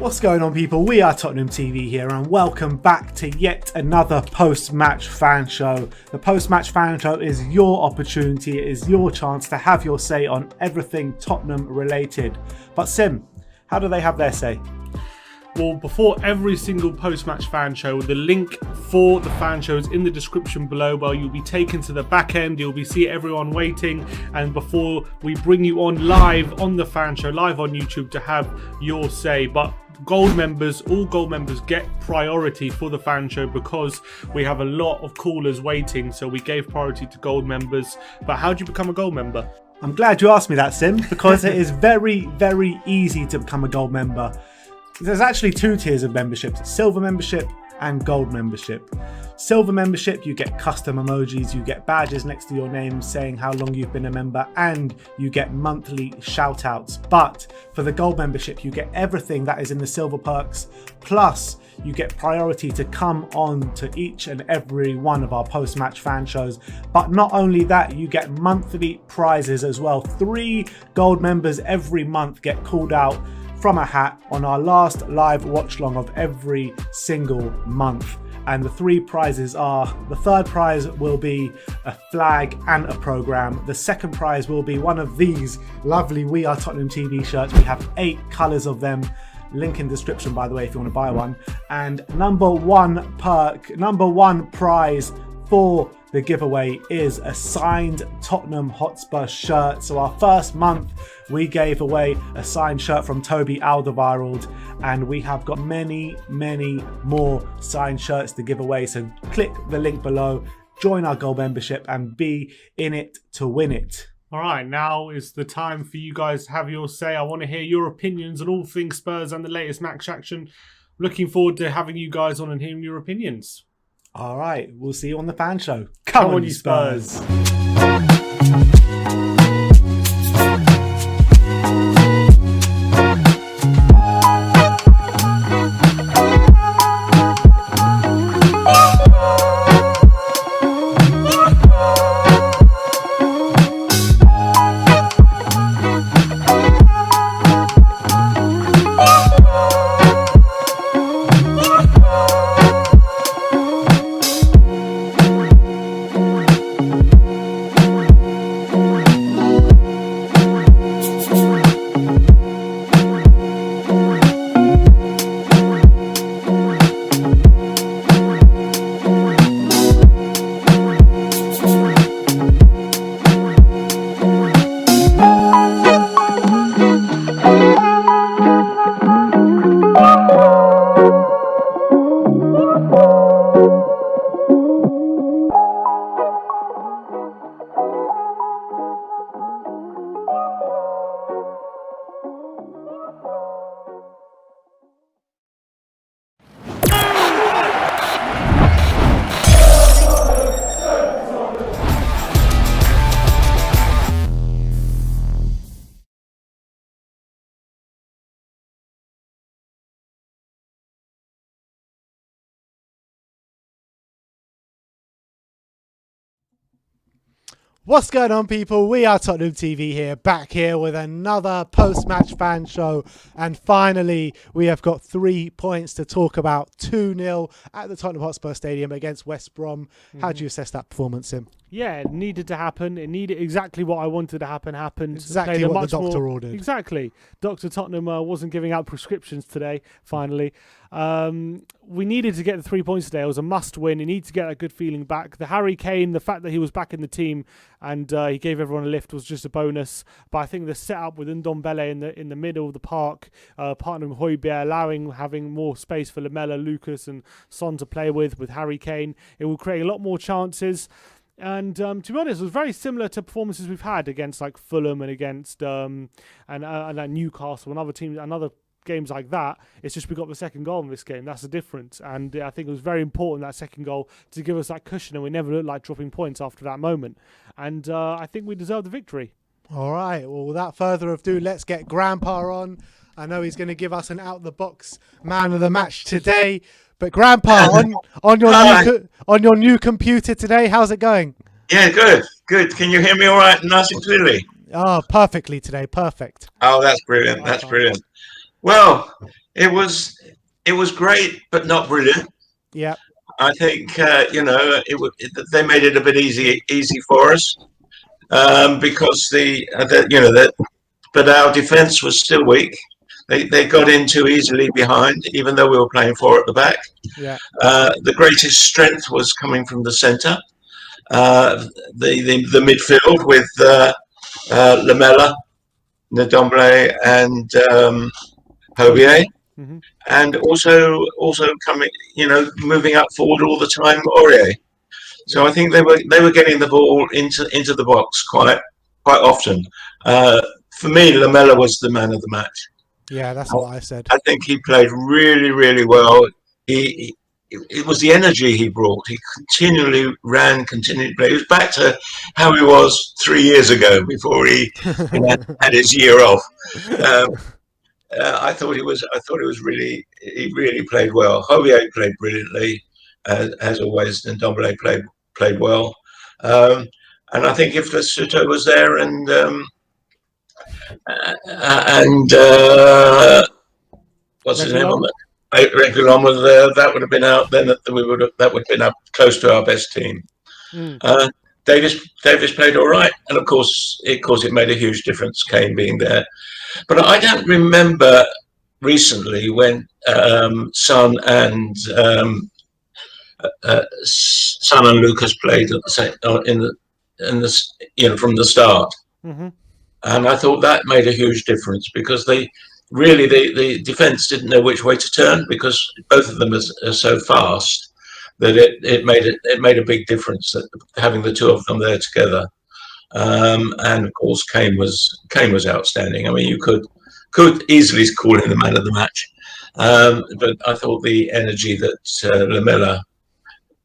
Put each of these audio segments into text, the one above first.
What's going on, people? We are Tottenham TV here, and welcome back to yet another post-match fan show. The post-match fan show is your opportunity, it is your chance to have your say on everything Tottenham related. But Sim, how do they have their say? Well, before every single post-match fan show, the link for the fan show is in the description below, where you'll be taken to the back end. You'll be seeing everyone waiting, and before we bring you on live on the fan show, live on YouTube, to have your say. But gold members, all gold members get priority for the fan show because we have a lot of callers waiting, so we gave priority to gold members. But how do you become a gold member? I'm glad you asked me that, Sim, because it is very, very easy to become a gold member. There's actually two tiers of memberships: silver membership and gold membership. Silver membership, you get custom emojis, you get badges next to your name saying how long you've been a member, and you get monthly shout outs. But for the gold membership, you get everything that is in the silver perks, plus you get priority to come on to each and every one of our post-match fan shows. But not only that, you get monthly prizes as well. 3 gold members every month get called out from a hat on our last live watch long of every single month. And the 3 prizes are: the third prize will be a flag and a program. The second prize will be one of these lovely We Are Tottenham TV shirts. We have 8 colours of them. Link in description, by the way, if you want to buy one. And number one prize for the giveaway is a signed Tottenham Hotspur shirt. So our first month we gave away a signed shirt from Toby Alderweireld, and we have got many more signed shirts to give away. So click the link below, join our gold membership, and be in it to win it. All right, now is the time for you guys to have your say. I want to hear your opinions on all things Spurs and the latest match action. Looking forward to having you guys on and hearing your opinions. All right, we'll see you on the fan show. Come on, you Spurs. What's going on, people? We are Tottenham TV here, back here with another post-match fan show. And finally, we have got 3 points to talk about. 2-0 at the Tottenham Hotspur Stadium against West Brom. How do you assess that performance, Sim? Yeah, it needed to happen. It needed exactly what I wanted to happen happened. Exactly what the doctor ordered. Exactly. Dr. Tottenham wasn't giving out prescriptions today, finally. We needed to get the 3 points today. It was a must win. You need to get a good feeling back. The Harry Kane, the fact that he was back in the team and he gave everyone a lift was just a bonus. But I think the setup with Ndombele in the middle of the park, partnering Højbjerg, having more space for Lamela, Lucas and Son to play with Harry Kane, it will create a lot more chances. And to be honest, it was very similar to performances we've had against like Fulham and against and Newcastle and other teams, and other games like that. It's just we got the second goal in this game. That's the difference. And I think it was very important, that second goal, to give us that cushion, and we never looked like dropping points after that moment. And I think we deserved the victory. All right. Well, without further ado, let's get Grandpa on. I know he's going to give us an out-the-box man of the match today. But Grandpa, on your new computer today, how's it going? Yeah, good. Can you hear me all right, nice and clearly? Oh, perfectly today, perfect. Oh, that's brilliant. That's brilliant. Well, It was great, but not brilliant. Yeah. I think they made it a bit easy for us because but our defence was still weak. They got in too easily behind, even though we were playing four at the back. Yeah. The greatest strength was coming from the centre, the midfield with Lamela, Ndombele, and Hobier. Hmm. And also coming, moving up forward all the time, Aurier. So I think they were getting the ball into the box quite often. For me, Lamela was the man of the match. Yeah, that's what I said. I think he played really, really well. It was the energy he brought. He continually ran, continually played. He was back to how he was 3 years ago before he had his year off. Um, I thought he was. I thought he was really. He really played well. Hovier played brilliantly, as always, and Ndombele played well. And I think if the Soto was there and what's his name on that? Regulon was there. That would have been out. Then that would have been up close to our best team. Mm. Davis played all right, and of course it made a huge difference. Kane being there, but I don't remember recently when Son and Lucas played at the same in the from the start. Mm-hmm. And I thought that made a huge difference because the defence didn't know which way to turn because both of them are so fast that it made a big difference that having the two of them there together. And of course, Kane was outstanding. I mean, you could easily call him the man of the match, but I thought the energy that Lamela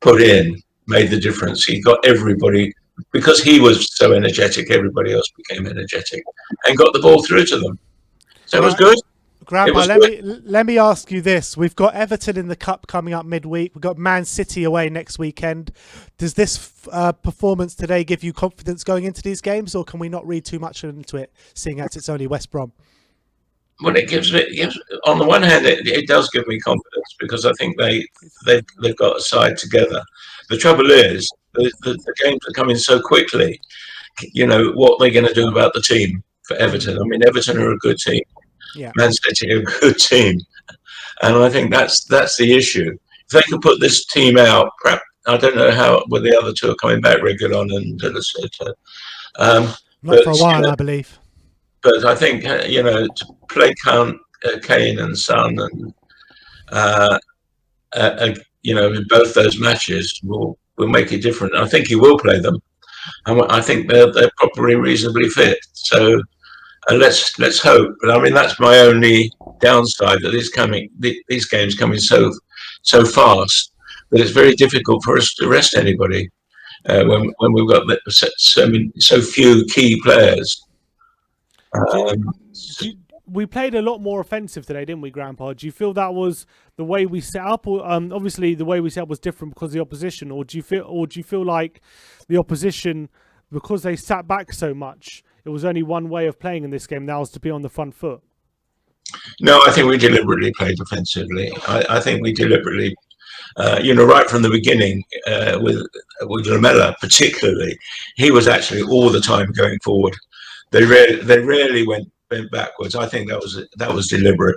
put in made the difference. He got everybody. Because he was so energetic, everybody else became energetic and got the ball through to them. So it was good. Grandpa, let me ask you this. We've got Everton in the Cup coming up midweek. We've got Man City away next weekend. Does this performance today give you confidence going into these games, or can we not read too much into it, seeing as it's only West Brom? Well, it gives on the one hand, it does give me confidence because I think they've got a side together. The trouble is, the games are coming so quickly. What they're going to do about the team for Everton. I mean, Everton are a good team. Yeah. Man City are a good team, and I think that's the issue. If they can put this team out, perhaps, I don't know how whether the other two are coming back, Regulon and De La Soto. Not for a while, I believe. But I think to play Kane and Son and in both those matches will make it different. I think he will play them. I think they're probably reasonably fit. So let's hope. But I mean that's my only downside that these games coming so fast that it's very difficult for us to rest anybody when we've got so few key players. We played a lot more offensive today, didn't we, Grandpa? Do you feel that was the way we set up? Or, obviously, the way we set up was different because of the opposition. Or do you feel like the opposition, because they sat back so much, it was only one way of playing in this game? That was to be on the front foot. No, I think we deliberately played defensively. I think we deliberately, right from the beginning with Lamela particularly, he was actually all the time going forward. They rarely went backwards. I think that was deliberate.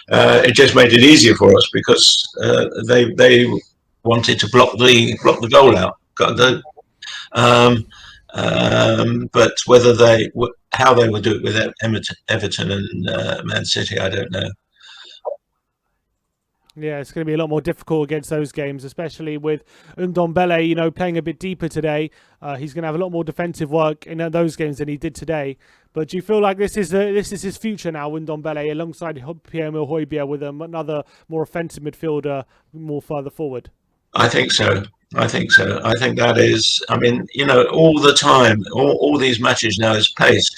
It just made it easier for us because they wanted to block the goal out. But how they would do it with Everton and Man City, I don't know. Yeah, it's going to be a lot more difficult against those games, especially with Ndombele, playing a bit deeper today. He's going to have a lot more defensive work in those games than he did today. But do you feel like this is his future now, Ndombele, alongside Pierre-Emile Højbjerg with another more offensive midfielder more further forward? I think so. I think that is, I mean, all the time, all these matches now is pace.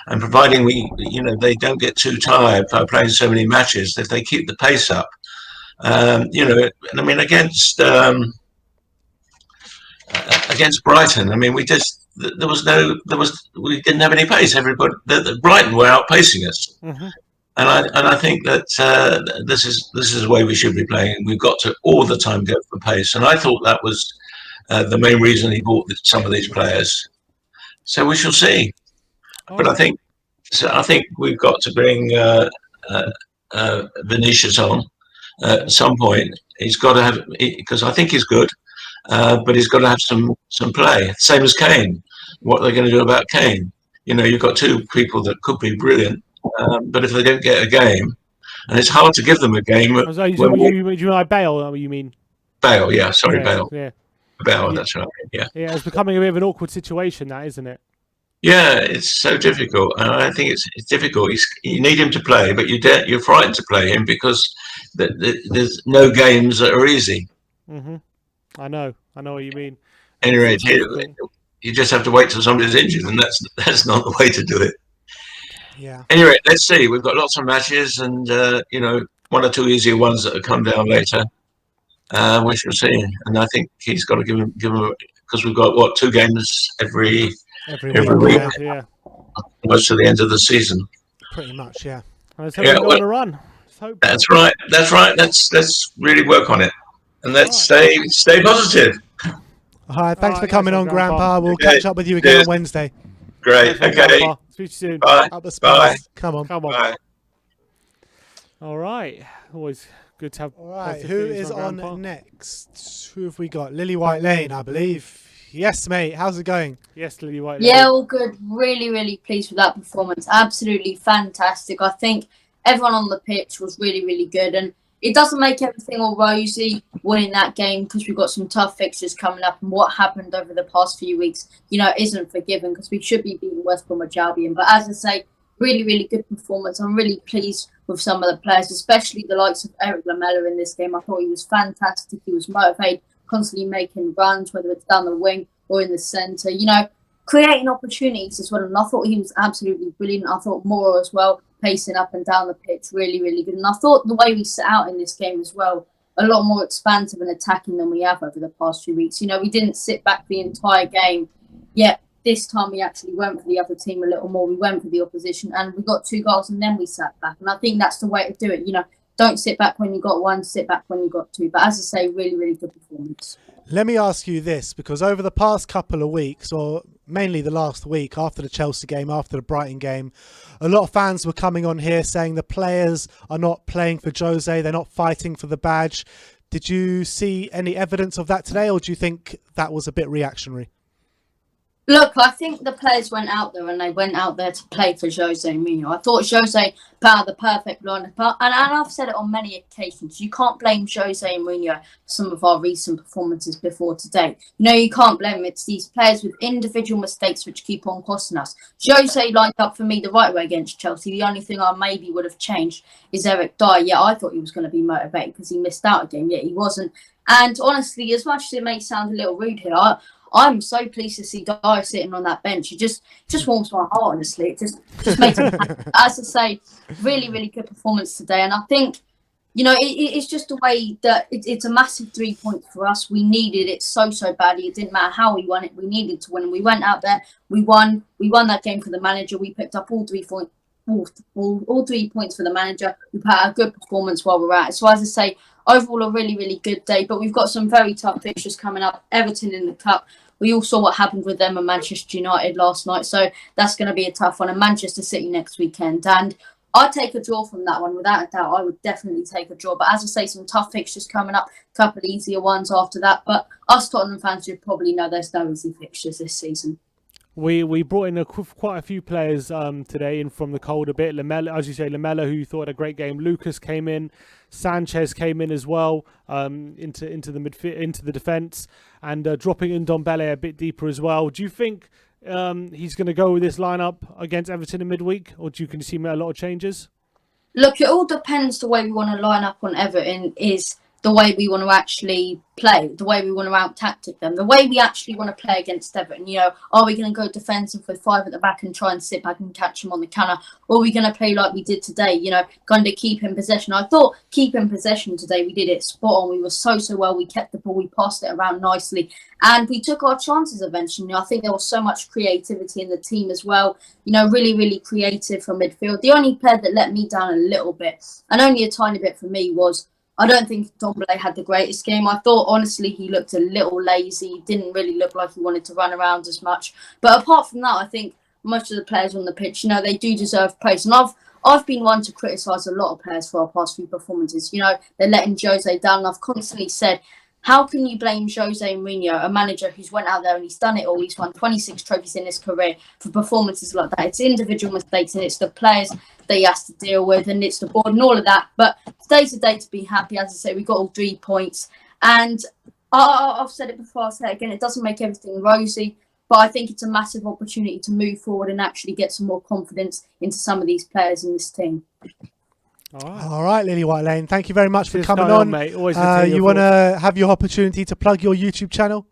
And providing they don't get too tired by playing so many matches, if they keep the pace up, I mean, against Brighton, I mean, we didn't have any pace. Everybody, Brighton were outpacing us. Mm-hmm. I think that this is the way we should be playing. We've got to all the time go for pace, and I thought that was the main reason he bought some of these players. So we shall see. But I think we've got to bring Vinicius on at some point. He's got to have, because I think he's good, but he's got to have some play. Same as Kane. What are they going to do about Kane? You've got two people that could be brilliant, but if they don't get a game, and it's hard to give them a game. You mean like Bale? You mean Bale? Yeah, sorry, Bale. Yeah, Bale. That's right. Yeah. Yeah, it's becoming a bit of an awkward situation, that isn't it? Yeah, it's so difficult, and I think it's difficult. You need him to play, but you're frightened to play him because there's no games that are easy. Mm-hmm. I know what you mean. Anyway, you just have to wait till somebody's injured, and that's not the way to do it. Yeah. Anyway, let's see. We've got lots of matches, and one or two easier ones that will come down later. We shall see, and I think he's got to give him because we've got 2 games every week, yeah. Most of the end of the season. Pretty much, yeah. Let's hope we go on a run. That's right. Let's really work on it, and let's stay positive. All right, thanks for coming on, Grandpa. We'll catch up with you again on Wednesday. Great. Okay. Speak to you soon. Bye. Up the space. Bye. Come on. Bye. All right. Always good to have. All right. Who is on next? Who have we got? Lily White Lane, I believe. Yes, mate. How's it going? Yes, Lily White Lane. Yeah, all good. Really, really pleased with that performance. Absolutely fantastic. I think everyone on the pitch was really, really good. And it doesn't make everything all rosy winning that game because we've got some tough fixtures coming up. And what happened over the past few weeks, isn't forgiven because we should be beating West Bromwich Albion. But as I say, really, really good performance. I'm really pleased with some of the players, especially the likes of Eric Lamela in this game. I thought he was fantastic. He was motivated, constantly making runs, whether it's down the wing or in the centre, creating opportunities as well. And I thought he was absolutely brilliant. I thought Moore as well, pacing up and down the pitch, really, really good. And I thought the way we set out in this game as well, a lot more expansive and attacking than we have over the past few weeks. We didn't sit back the entire game, yet this time we actually went for the other team a little more. We went for the opposition and we got 2 goals and then we sat back. And I think that's the way to do it. Don't sit back when you got 1, sit back when you got 2. But as I say, really, really good performance. Let me ask you this, because over the past couple of weeks, or mainly the last week, after the Chelsea game, after the Brighton game, a lot of fans were coming on here saying the players are not playing for Jose, they're not fighting for the badge. Did you see any evidence of that today, or do you think that was a bit reactionary? Look, I think the players went out there and they went out there to play for Jose Mourinho. I thought Jose put out the perfect lineup. And I've said it on many occasions. You can't blame Jose Mourinho for some of our recent performances before today. You can't blame him. It's these players with individual mistakes which keep on costing us. Jose lined up for me the right way against Chelsea. The only thing I maybe would have changed is Eric Dyer. Yeah, I thought he was going to be motivated because he missed out a game. Yet he wasn't. And honestly, as much as it may sound a little rude here, I'm so pleased to see Dyer sitting on that bench. It just warms my heart, honestly. It just makes me happy. As I say, really, really good performance today. And I think, it's just a way that it's a massive 3 points for us. We needed it so badly. It didn't matter how we won it. We needed to win. And we went out there. We won. We won that game for the manager. We picked up all 3 points. All 3 points for the manager. We put out a good performance while we're at it. So as I say, overall a really, really good day. But we've got some very tough fixtures coming up. Everton in the Cup. We all saw what happened with them and Manchester United last night. So that's going to be a tough one. And Manchester City next weekend. And I'd take a draw from that one. Without a doubt, I would definitely take a draw. But as I say, some tough fixtures coming up. A couple of easier ones after that. But us Tottenham fans should probably know there's no easy fixtures this season. We brought in quite a few players today in from the cold a bit. Lamela, as you say, Lamela, who you thought had a great game. Lucas came in. Sanchez came in as well into the defence, and dropping in Ndombele a bit deeper as well. Do you think he's going to go with this lineup against Everton in midweek, or do you can see a lot of changes? Look, it all depends the way we want to line up on Everton is the way we want to actually play, the way we want to out-tactic them, the way we actually want to play against Everton. You know, are we going to go defensive with 5 at the back and try and sit back and catch them on the counter? Or are we going to play like we did today, you know, kind of keep in possession? I thought keeping possession today, we did it spot on. We were so well. We kept the ball, we passed it around nicely, and we took our chances eventually. I think there was so much creativity in the team as well. You know, really creative from midfield. The only player that let me down a little bit, and only a tiny bit for me, was I don't think Dombele had the greatest game. I thought, honestly, he looked a little lazy. Didn't really look like he wanted to run around as much. But apart from that, I think most of the players on the pitch, you know, they do deserve praise. And I've been one to criticise a lot of players for our past few performances. You know, they're letting Jose down. And I've constantly said, how can you blame Jose Mourinho, a manager who's went out there and he's done it all? He's won 26 trophies in his career, for performances like that. It's individual mistakes and it's the players that he has to deal with and it's the board and all of that. But today's a day to be happy. As I say, we got all 3 points. And I've said it before, I'll say it again, it doesn't make everything rosy, but I think it's a massive opportunity to move forward and actually get some more confidence into some of these players in this team. All right, Lily White Lane. Thank you very much for coming on, mate. Always you want to have your opportunity to plug your YouTube channel?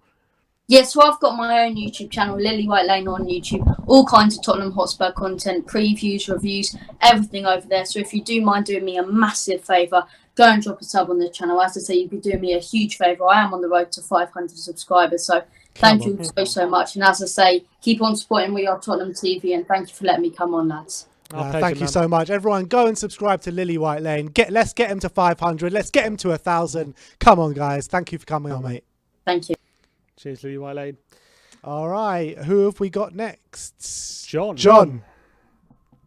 Yes, so I've got my own YouTube channel, Lily White Lane on YouTube. All kinds of Tottenham Hotspur content, previews, reviews, everything over there. So if you do mind doing me a massive favour, go and drop a sub on the channel. As I say, you'd be doing me a huge favour. I am on the road to 500 subscribers. So thank you so much. And as I say, keep on supporting We Are Tottenham TV. And thank you for letting me come on, lads. Thank you so much. Everyone, go and subscribe to Lily White Lane. Let's get him to 500. Let's get him to 1,000. Come on, guys. Thank you for coming on, mate. Thank you. Cheers, Lily White Lane. All right. Who have we got next? John.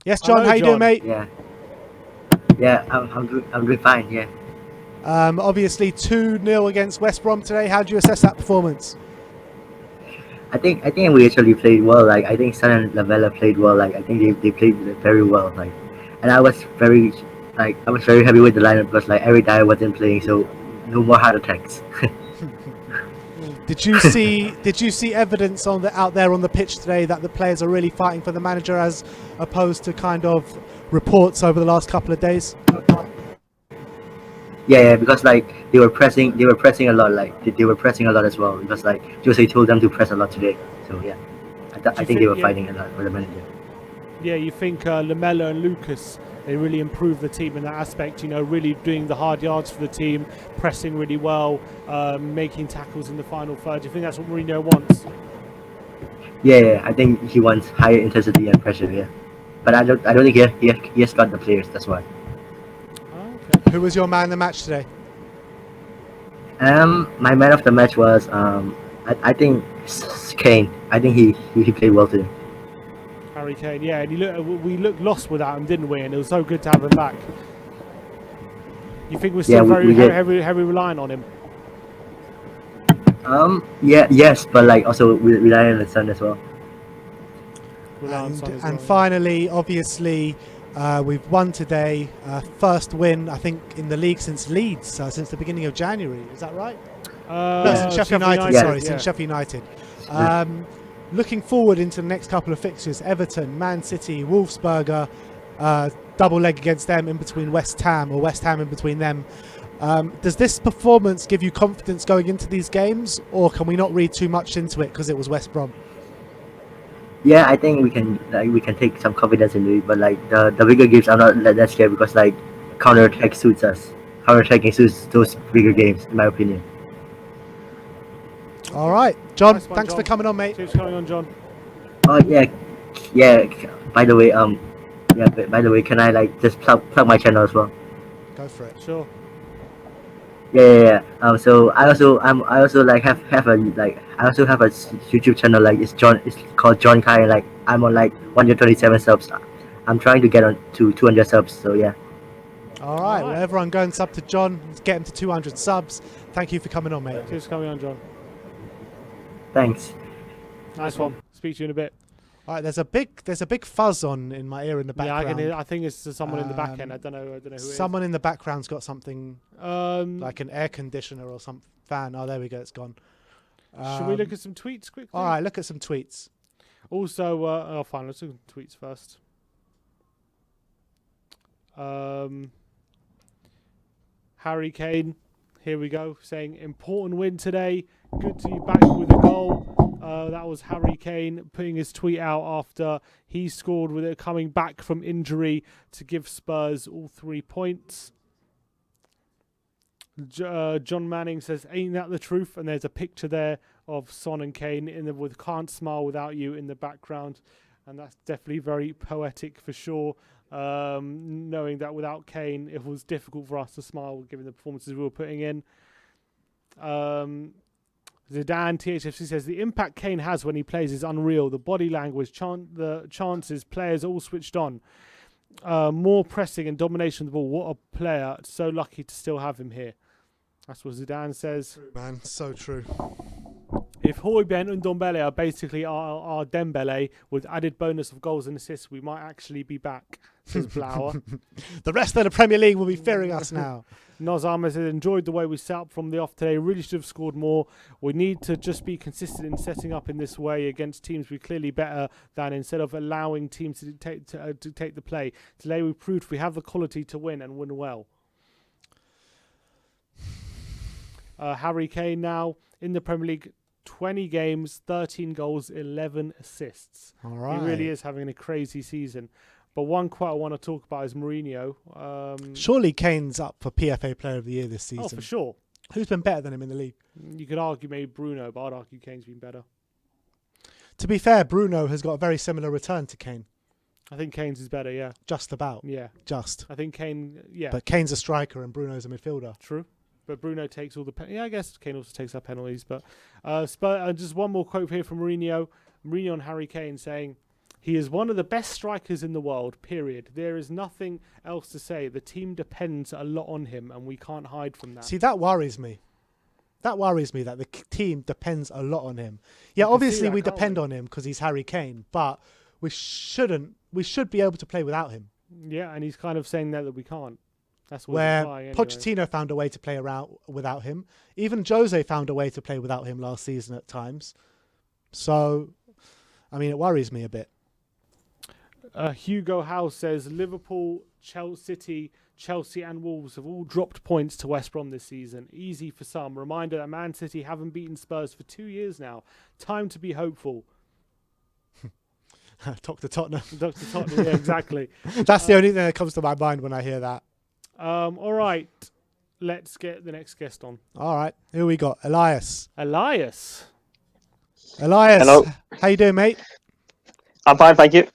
Yes, John. How you doing, mate? Yeah, I'm doing fine. Yeah. Obviously 2-0 against West Brom today. How do you assess that performance? I think we actually played well. Like I think Son and Lavella played well. Like I think they played very well. Like, and I was very happy with the lineup because like every guy wasn't playing, so no more heart attacks. Did you see evidence out there on the pitch today that the players are really fighting for the manager as opposed to kind of reports over the last couple of days? Yeah, because like they were pressing a lot. Like they were pressing a lot as well. Because like Jose told them to press a lot today. So yeah, I think they were fighting a lot for the manager. Yeah, you think Lamella and Lucas, they really improved the team in that aspect, you know, really doing the hard yards for the team, pressing really well, making tackles in the final third. Do you think that's what Mourinho wants? Yeah, I think he wants higher intensity and pressure. Yeah, but I don't think he has got the players. That's why. Okay. Who was your man of the match today? My man of the match was I think Kane. I think he played well today. Harry Kane, yeah, and we looked lost without him, didn't we? And it was so good to have him back. You think we're still very heavy relying on him? Yes, but like also we rely on the Son as well. And finally, obviously, we've won today. First win, I think, in the league since Leeds, since the beginning of January. Is that right? No, since Sheffield United. Sorry, since Sheffield United. Looking forward into the next couple of fixtures: Everton, Man City, Wolfsburger, double leg against them in between West Ham, or West Ham in between them. Does this performance give you confidence going into these games, or can we not read too much into it because it was West Brom? Yeah, I think we can take some confidence in it, but like the bigger games are not that scary because like counter-attack suits us. Counter-attacking suits those bigger games, in my opinion. All right, John. Nice one, thanks John. for coming on, mate. Cheers for coming on, John. Oh yeah. By the way, can I like just plug my channel as well? Go for it. Sure. Yeah. So I also have a YouTube channel like it's called John Kai. Like I'm on like 127 subs. I'm trying to get on to 200 subs. So yeah. All right. Well, everyone go and sub to John. Let's get him to 200 subs. Thank you for coming on, mate. Cheers for coming on, John. Thanks. Nice one. Speak to you in a bit. All right. There's a big fuzz on in my ear in the background. Yeah, I think it's someone in the back end. I don't know who it is. Someone in the background's got something like an air conditioner or some fan. Oh, there we go. It's gone. Should we look at some tweets quickly? All right. Look at some tweets. Also, fine. Let's look at tweets first. Harry Kane Here we go, saying important win today. Good to be back with a goal. That was Harry Kane putting his tweet out after he scored with it coming back from injury to give Spurs all 3 points. John Manning says, ain't that the truth? And there's a picture there of Son and Kane with Can't Smile Without You in the background. And that's definitely very poetic for sure. Knowing that without Kane, it was difficult for us to smile given the performances we were putting in. Zidane THFC says the impact Kane has when he plays is unreal. The body language, the chances, players all switched on. More pressing and domination of the ball. What a player. So lucky to still have him here. That's what Zidane says. True, man, so true. If Højbjerg and Ndombele are basically our Dembele with added bonus of goals and assists, we might actually be back, says Blauer. The rest of the Premier League will be fearing us now. Noz Ahmed said, enjoyed the way we set up from the off today. Really should have scored more. We need to just be consistent in setting up in this way against teams we're clearly better than, instead of allowing teams to dictate the play. Today we proved we have the quality to win and win well. Harry Kane now in the Premier League, 20 games, 13 goals, 11 assists. All right. He really is having a crazy season. But one quote I want to talk about is Mourinho. Surely Kane's up for PFA Player of the Year this season. Oh, for sure. Who's been better than him in the league? You could argue maybe Bruno, but I'd argue Kane's been better. To be fair, Bruno has got a very similar return to Kane. I think Kane's is better, yeah. Just about. Yeah. Just. I think Kane, yeah. But Kane's a striker and Bruno's a midfielder. True. But Bruno takes all the... Yeah, I guess Kane also takes our penalties. But just one more quote here from Mourinho. Mourinho on Harry Kane saying, he is one of the best strikers in the world, period. There is nothing else to say. The team depends a lot on him, and we can't hide from that. See, that worries me. That worries me that the team depends a lot on him. Yeah, obviously we depend on him because he's Harry Kane, but we should be able to play without him. Yeah, and he's kind of saying that we can't. That's what where anyway. Pochettino found a way to play around without him. Even Jose found a way to play without him last season at times. So, I mean, it worries me a bit. Hugo House says Liverpool, Chelsea, and Wolves have all dropped points to West Brom this season. Easy for some. Reminder that Man City haven't beaten Spurs for 2 years now. Time to be hopeful. Dr. Tottenham. Dr. Tottenham, yeah, exactly. That's the only thing that comes to my mind when I hear that. All right, let's get the next guest on. All right, who we got? Elias. Elias. Hello. How you doing, mate? I'm fine, thank you.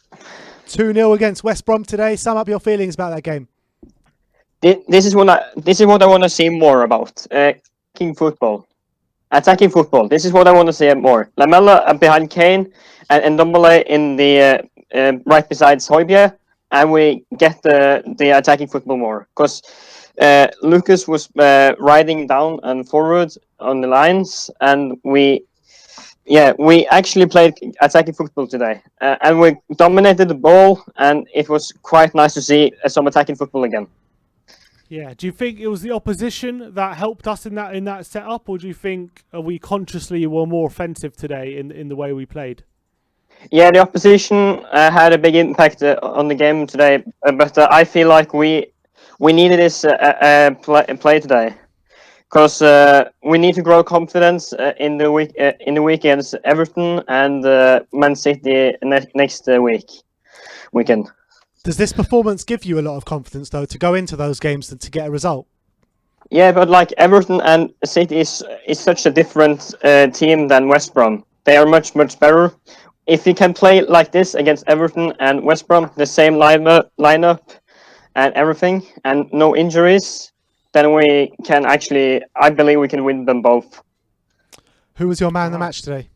2-0 against West Brom today. Sum up your feelings about that game. This is what I want to see more about. Attacking football. This is what I want to see more. Lamela behind Kane and Ndombele in the right besides Højbjerg. And we get the attacking football more, because Lucas was riding down and forward on the lines, and we actually played attacking football today, and we dominated the ball, and it was quite nice to see some attacking football again. Yeah, do you think it was the opposition that helped us in that setup, or do you think we consciously were more offensive today in the way we played? Yeah, the opposition had a big impact on the game today, but I feel like we needed this play today, because we need to grow confidence in the week against Everton and Man City next weekend. Does this performance give you a lot of confidence though to go into those games and to get a result? Yeah, but like Everton and City is such a different team than West Brom. They are much better. If we can play like this against Everton and West Brom, the same lineup and everything, and no injuries, then we can I believe we can win them both. Who was your man of the match today?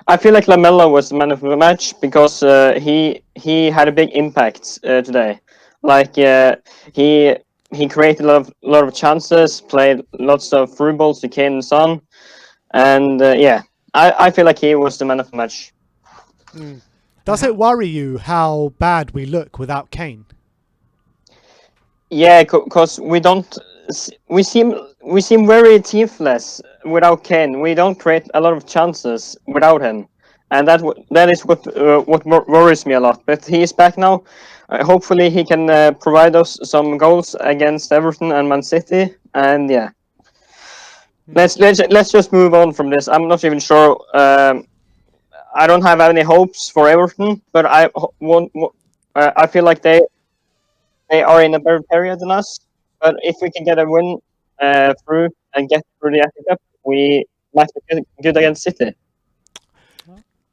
I feel like Lamela was the man of the match, because he had a big impact today. Like he created a lot of chances, played lots of through balls to Kane and Son, and I feel like he was the man of the match. Does it worry you how bad we look without Kane? Yeah, because we seem very teamless without Kane. We don't create a lot of chances without him, and that is what worries me a lot. But he is back now. Hopefully, he can provide us some goals against Everton and Man City. And yeah. Let's just move on from this. I'm not even sure. I don't have any hopes for Everton, but I feel like they are in a better period than us. But if we can get a win through and get through the FA Cup, we might be good against City.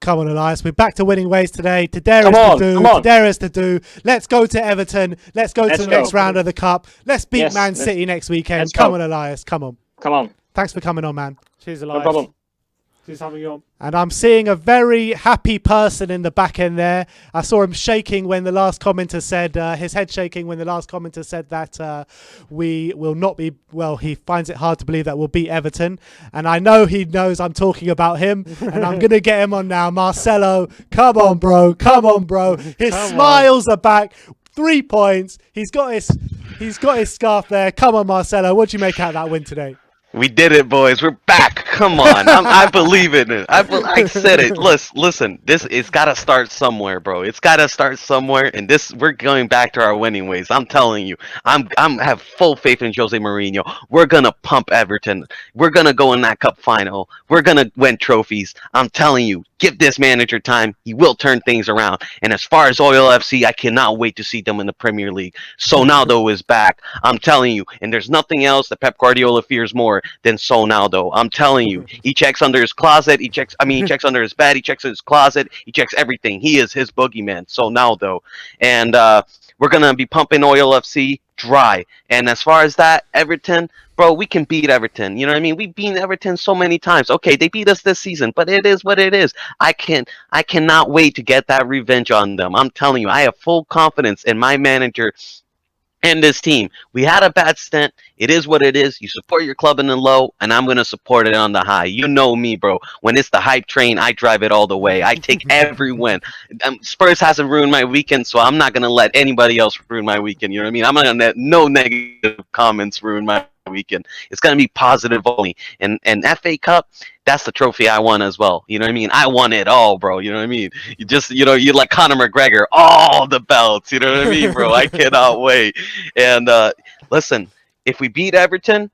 Come on, Elias. We're back to winning ways today. To dare Come us on, to do. come on. To dare us to do. Let's go to Everton. Let's go to Let's the next go. round of the Cup. Let's beat Yes, Man let's- City next weekend. let's Come go. on, Elias. Come on. Come on. Thanks for coming on, man. Cheers, No Elias. problem. Cheers, having you on. And I'm seeing a very happy person in the back end there. I saw him shaking when the last commenter said, his head shaking when the last commenter said that we will not be, well, he finds it hard to believe that we'll beat Everton. And I know he knows I'm talking about him. And I'm going to get him on now. Marcelo, come on, bro. Come on, bro. His smiles are back. 3 points. He's got his scarf there. Come on, Marcelo. What do you make out of that win today? We did it, boys. We're back. Come on. I believe in it. I said it. Listen. It's got to start somewhere, bro. It's got to start somewhere. And we're going back to our winning ways. I'm telling you. I have full faith in Jose Mourinho. We're gonna pump Everton. We're gonna go in that cup final. We're gonna win trophies. I'm telling you. Give this manager time. He will turn things around. And as far as Oil FC, I cannot wait to see them in the Premier League. Sonaldo is back. I'm telling you. And there's nothing else that Pep Guardiola fears more than Sonaldo. I'm telling you. He checks under his closet. He checks under his bed. He checks his closet. He checks everything. He is his boogeyman, Sonaldo. And we're going to be pumping Oil FC dry. And as far as that, Everton, bro, we can beat Everton. You know what I mean? We've beaten Everton so many times. Okay, they beat us this season, but it is what it is. I cannot wait to get that revenge on them. I'm telling you, I have full confidence in my manager and this team. We had a bad stint. It is what it is. You support your club in the low, and I'm going to support it on the high. You know me, bro. When it's the hype train, I drive it all the way. I take every win. Spurs hasn't ruined my weekend, so I'm not going to let anybody else ruin my weekend. You know what I mean? I'm going to let no negative comments ruin my weekend. It's going to be positive only. And FA Cup, that's the trophy I won as well. You know what I mean? I won it all, bro. You know what I mean? You like Conor McGregor, all the belts. You know what I mean, bro? I cannot wait. And listen, if we beat Everton,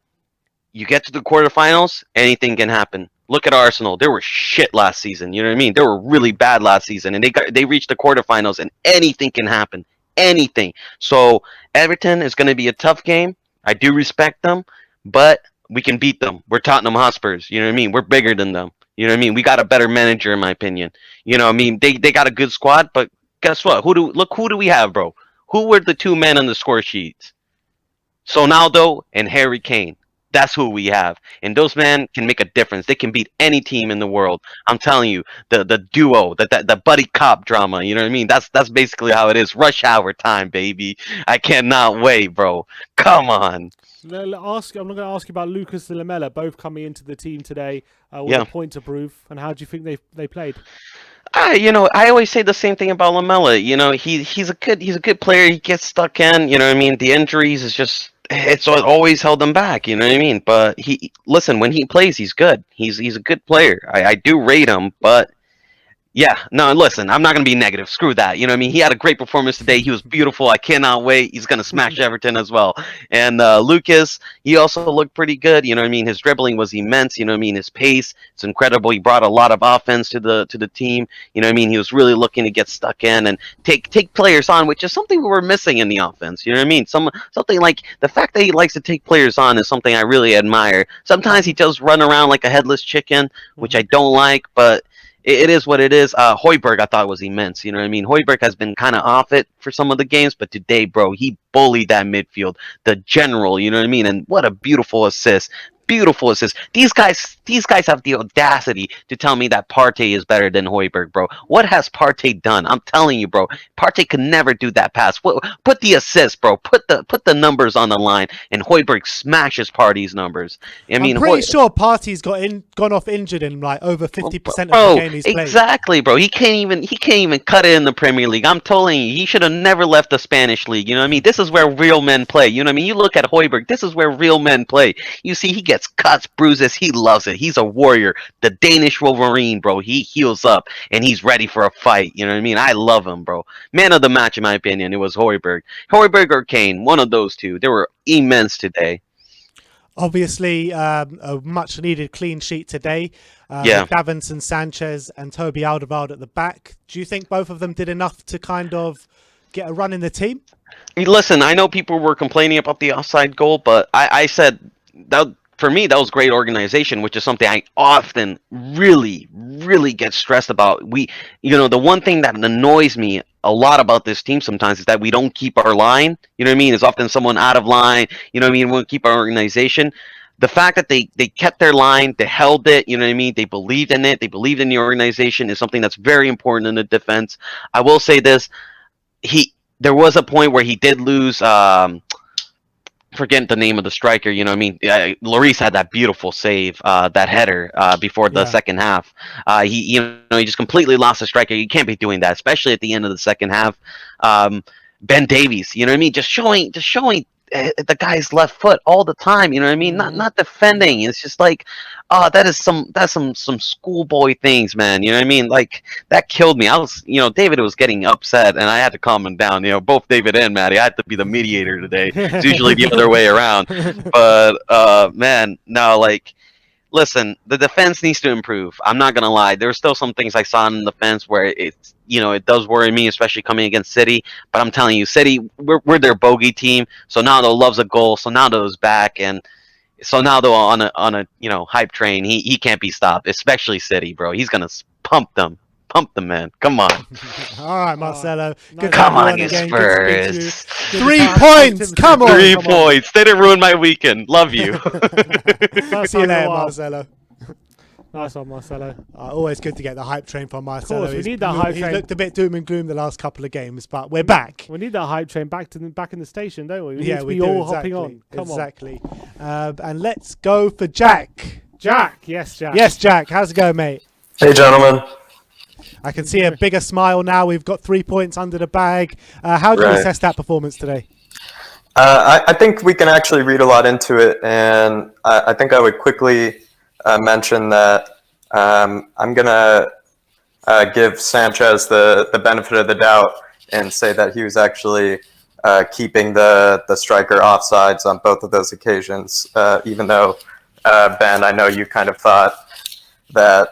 you get to the quarterfinals, anything can happen. Look at Arsenal. They were shit last season. You know what I mean? They were really bad last season, and they reached the quarterfinals, and anything can happen. Anything. So Everton is going to be a tough game. I do respect them, but we can beat them. We're Tottenham Hotspurs. You know what I mean? We're bigger than them. You know what I mean? We got a better manager, in my opinion. You know what I mean? They got a good squad, but guess what? Who do we have, bro? Who were the two men on the score sheets? Sonaldo and Harry Kane. That's who we have. And those men can make a difference. They can beat any team in the world. I'm telling you, the duo, the buddy cop drama, you know what I mean? That's basically how it is. Rush hour time, baby. I cannot wait, bro. Come on. I'm not going to ask you about Lucas and Lamela, both coming into the team today with a point to prove. And how do you think they played? I always say the same thing about Lamela. You know, he's a good player. He gets stuck in. You know what I mean? The injuries is just it's always held him back. You know what I mean? But when he plays, he's good. He's a good player. I do rate him, but. Yeah, no, listen, I'm not going to be negative. Screw that. You know what I mean? He had a great performance today. He was beautiful. I cannot wait. He's going to smash Everton as well. And Lucas, he also looked pretty good. You know what I mean? His dribbling was immense. You know what I mean? His pace, it's incredible. He brought a lot of offense to the team. You know what I mean? He was really looking to get stuck in and take players on, which is something we were missing in the offense. You know what I mean? Something like the fact that he likes to take players on is something I really admire. Sometimes he does run around like a headless chicken, which I don't like, but it is what it is. Højbjerg, I thought was immense. You know what I mean? Højbjerg has been kind of off it for some of the games, but today, bro, he bullied that midfield, the general. You know what I mean? And what a beautiful assist. Beautiful assist. These guys have the audacity to tell me that Partey is better than Højbjerg, bro. What has Partey done? I'm telling you, bro. Partey could never do that pass. Put the assist, bro. Put the numbers on the line, and Højbjerg smashes Partey's numbers. I'm pretty sure Partey's gone off injured in like over 50% of the game he's played. Exactly, bro. He can't even cut it in the Premier League. I'm telling you, he should have never left the Spanish league. You know what I mean? This is where real men play. You know what I mean? You look at Højbjerg. This is where real men play. You see, he gets cuts, bruises. He loves it. He's a warrior. The Danish Wolverine, bro. He heals up and he's ready for a fight. You know what I mean? I love him, bro. Man of the match, in my opinion, it was Højbjerg. Højbjerg or Kane, one of those two. They were immense today. Obviously, a much-needed clean sheet today. Yeah. With Davinson Sanchez and Toby Alderweireld at the back. Do you think both of them did enough to kind of get a run in the team? Listen, I know people were complaining about the offside goal, but I said that for me that was great organization, which is something I often really get stressed about. The one thing that annoys me a lot about this team sometimes is that we don't keep our line. You know what I mean? It's often someone out of line. You know what I mean? We don't keep our organization. The fact that they kept their line, they held it, you know what I mean? They believed in it. They believed in the organization is something that's very important in the defense. I will say this. There was a point where he did lose. Forget the name of the striker. You know what I mean? Lloris had that beautiful save, that header before the second half. He just completely lost the striker. You can't be doing that, especially at the end of the second half. Ben Davies, you know what I mean? Just showing the guy's left foot all the time. You know what I mean? Not defending. It's just like, that's some schoolboy things, man. You know what I mean? Like that killed me. David was getting upset, and I had to calm him down. Both David and Maddie. I had to be the mediator today. It's usually the other way around. But man, no, like. Listen, the defense needs to improve. I'm not gonna lie. There's still some things I saw in the defense where it does worry me, especially coming against City. But I'm telling you, City, we're their bogey team. So Ronaldo loves a goal. So Ronaldo's back, and so Ronaldo on a hype train. He can't be stopped, especially City, bro. He's gonna pump them, man. Come on. All right, Marcelo. Good Come on, you you again. Spurs. 3 points. Come on. 3 points. They didn't ruin my weekend. Love you. See you later, Marcelo. Nice one, Marcelo. Always good to get the hype train from Marcelo. Of course, we need that hype train. He looked a bit doom and gloom the last couple of games, but we're back. We need that hype train back in the station, don't we? We need to we be do, all exactly, hopping on. Come exactly. And let's go for Jack. Jack. Yes, Jack. Yes, Jack. How's it going, mate? Hey, gentlemen. I can see a bigger smile now. We've got 3 points under the bag. How do you assess that performance today? I think we can actually read a lot into it, and I think I would quickly mention that I'm going to give Sanchez the benefit of the doubt and say that he was actually keeping the striker offsides on both of those occasions, even though, Ben, I know you kind of thought that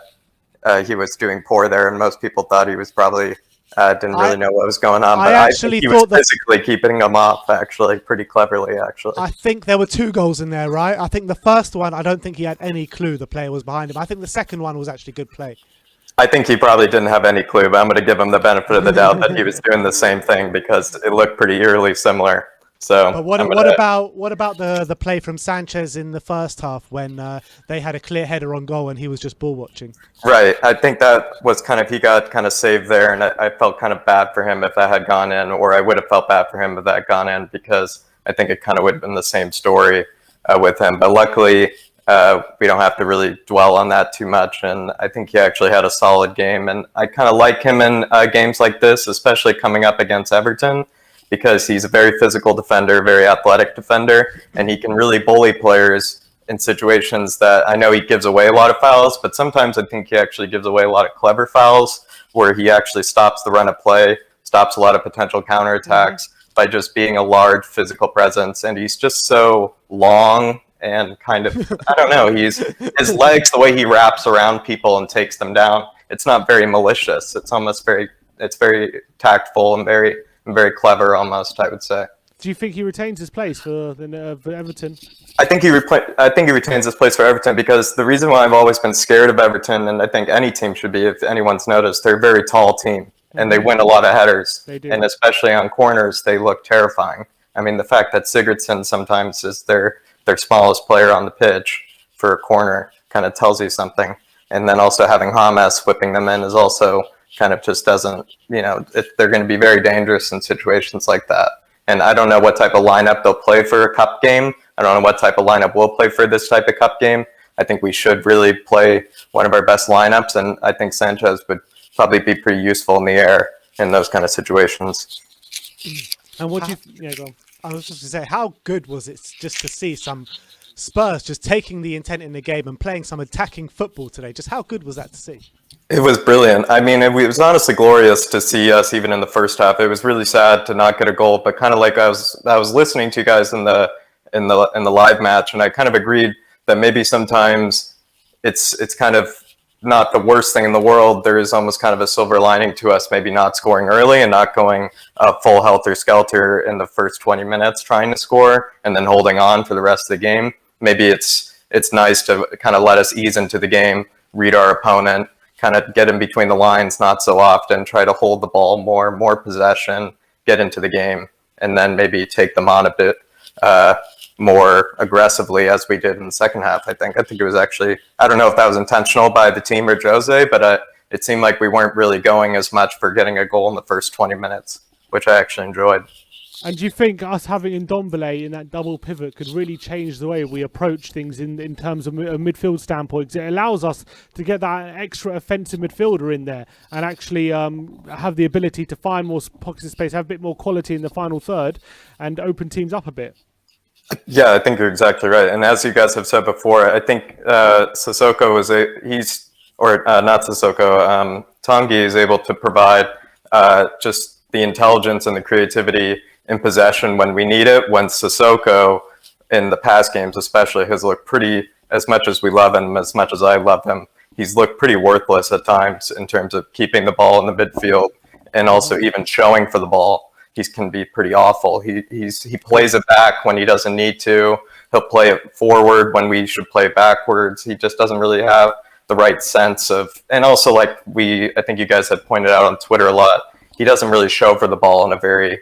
he was doing poor there, and most people thought he was probably didn't really know what was going on. But I think he was physically keeping them off, actually, pretty cleverly, actually. I think there were 2 goals in there, right? I think the first one, I don't think he had any clue the player was behind him. I think the second one was actually good play. I think he probably didn't have any clue, but I'm going to give him the benefit of the doubt that he was doing the same thing because it looked pretty eerily similar. So, but what about the play from Sanchez in the first half when they had a clear header on goal and he was just ball watching? Right. I think that was he got kind of saved there, and I felt kind of bad for him if that had gone in, or I would have felt bad for him if that had gone in, because I think it kind of would have been the same story with him. But luckily, we don't have to really dwell on that too much, and I think he actually had a solid game, and I kind of like him in games like this, especially coming up against Everton, because he's a very physical defender, very athletic defender, and he can really bully players in situations that I know he gives away a lot of fouls, but sometimes I think he actually gives away a lot of clever fouls where he actually stops the run of play, stops a lot of potential counterattacks by just being a large physical presence. And he's just so long and kind of, I don't know, his legs, the way he wraps around people and takes them down, it's not very malicious. It's almost it's very tactful and very clever almost, I would say. Do you think he retains his place for Everton? I think he retains his place for Everton because the reason why I've always been scared of Everton, and I think any team should be, if anyone's noticed, they're a very tall team and they win a lot of headers. They do. And especially on corners, they look terrifying. I mean, the fact that Sigurdsson sometimes is their smallest player on the pitch for a corner kind of tells you something. And then also having James whipping them in is also kind of just doesn't, they're going to be very dangerous in situations like that. And I don't know what type of lineup they'll play for a cup game. I don't know what type of lineup we'll play for this type of cup game. I think we should really play one of our best lineups, and I think Sanchez would probably be pretty useful in the air in those kind of situations. And what do you... go on. I was just going to say, how good was it just to see some Spurs just taking the intent in the game and playing some attacking football today? Just how good was that to see? It was brilliant. I mean, it was honestly glorious to see us even in the first half. It was really sad to not get a goal, but kind of like I was listening to you guys in the in the live match, and I kind of agreed that maybe sometimes it's kind of not the worst thing in the world. There is almost kind of a silver lining to us maybe not scoring early and not going full helter-skelter in the first 20 minutes trying to score and then holding on for the rest of the game. Maybe it's nice to kind of let us ease into the game, read our opponent, kind of get in between the lines not so often, try to hold the ball more possession, get into the game, and then maybe take them on a bit more aggressively as we did in the second half. I think it was actually, I don't know if that was intentional by the team or Jose, but it seemed like we weren't really going as much for getting a goal in the first 20 minutes, which I actually enjoyed. And do you think us having Ndombele in that double pivot could really change the way we approach things in terms of a midfield standpoint? 'Cause it allows us to get that extra offensive midfielder in there and actually have the ability to find more pockets of space, have a bit more quality in the final third, and open teams up a bit. Yeah, I think you're exactly right. And as you guys have said before, I think Sissoko not Sissoko, Tanguy is able to provide just the intelligence and the creativity in possession when we need it, when Sissoko, in the past games especially, has looked pretty, as much as we love him, as much as I love him, he's looked pretty worthless at times in terms of keeping the ball in the midfield and also even showing for the ball. He can be pretty awful. He plays it back when he doesn't need to. He'll play it forward when we should play backwards. He just doesn't really have the right sense of, and also I think you guys had pointed out on Twitter a lot, he doesn't really show for the ball in a very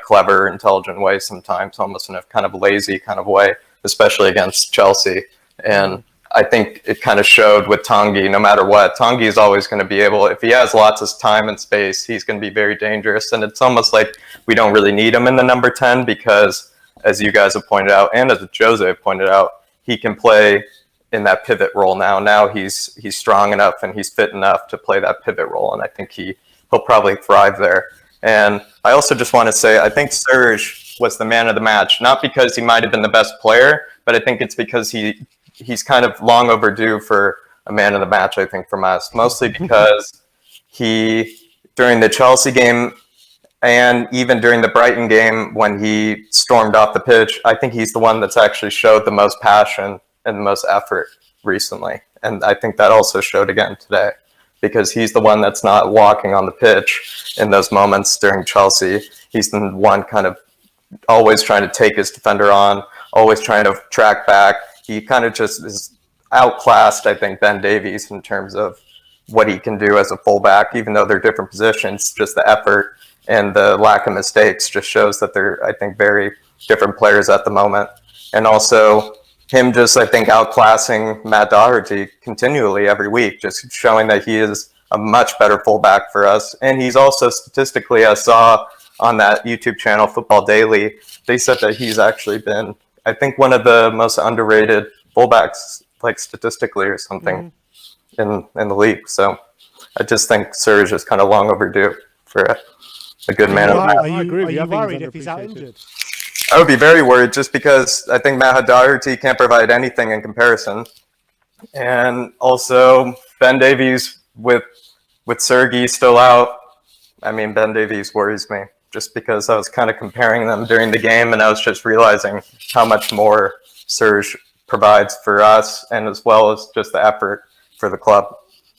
clever, intelligent way sometimes, almost in a kind of lazy kind of way, especially against Chelsea. And I think it kind of showed with Tanguy, no matter what. Tanguy is always going to be able, if he has lots of time and space, he's going to be very dangerous. And it's almost like we don't really need him in the number 10 because, as you guys have pointed out, and as Jose pointed out, he can play in that pivot role now. Now he's strong enough and he's fit enough to play that pivot role. And I think he'll probably thrive there. And I also just want to say, I think Serge was the man of the match, not because he might have been the best player, but I think it's because he's kind of long overdue for a man of the match, I think, from us, mostly because during the Chelsea game and even during the Brighton game when he stormed off the pitch, I think he's the one that's actually showed the most passion and the most effort recently. And I think that also showed again today, because he's the one that's not walking on the pitch in those moments during Chelsea. He's the one kind of always trying to take his defender on, always trying to track back. He kind of just is outclassed, I think, Ben Davies in terms of what he can do as a fullback, even though they're different positions. Just the effort and the lack of mistakes just shows that they're, I think, very different players at the moment. And also him just, I think, outclassing Matt Doherty continually every week, just showing that he is a much better fullback for us. And he's also statistically, I saw on that YouTube channel, Football Daily, they said that he's actually been, I think, one of the most underrated fullbacks, like statistically or something, in the league. So I just think Serge is kind of long overdue for a good man of the match. Are you worried if he's out injured? I would be very worried, just because I think Matt Doherty can't provide anything in comparison. And also Ben Davies with Sergei still out. I mean, Ben Davies worries me, just because I was kind of comparing them during the game and I was just realizing how much more Serge provides for us, and as well as just the effort for the club.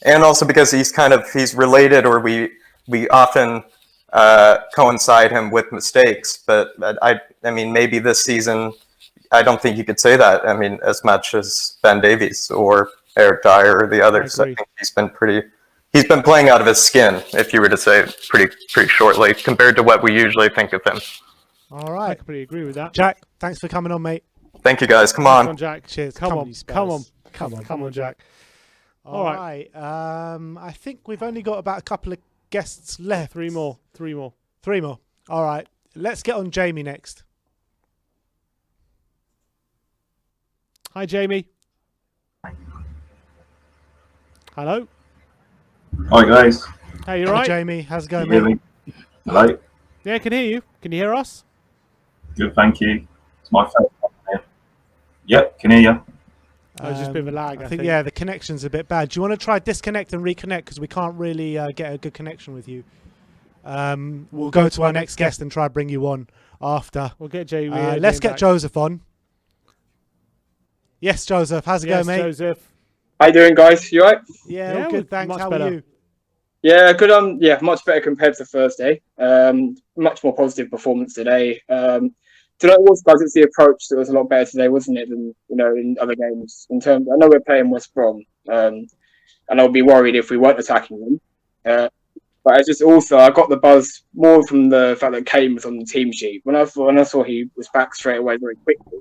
And also because he's related, or we often coincide him with mistakes. But I mean, maybe this season, I don't think you could say that. I mean, as much as Ben Davies or Eric Dyer or the others. I think he's been playing out of his skin, if you were to say it pretty shortly, compared to what we usually think of him. All right. I completely agree with that. Jack, thanks for coming on, mate. Thank you, guys. Come Come on. on, Jack. Cheers. Come on, Jack. All right. I think we've only got about a couple of guests left. Three more. All right. Let's get on Jamie next. Hi, Jamie. Hello. Hi guys. Hey, you Hi, right? Jamie. How's it Can going, you hear mate? me? Hello. Yeah, I can hear you. Can you hear us? Good, thank you. It's my first time here. Yep, can hear you. Oh, just a bit of a lag, I think, yeah, the connection's a bit bad. Do you want to try disconnect and reconnect, because we can't really get a good connection with you? We'll go to our next guest and try to bring you on after. We'll get Jamie. Let's get back. Joseph on. Yes, Joseph. How's it going, mate? Joseph. How you doing, guys? You alright? Yeah, all good. Thanks. much How better. are you? Yeah, good. Yeah, much better compared to Thursday. Much more positive performance today. Do you know what it was, guys? It's the approach that was a lot better today, wasn't it, than in other games. I know we're playing West Brom, and I'll be worried if we weren't attacking them. But I got the buzz more from the fact that Kane was on the team sheet. When I saw he was back straight away very quickly,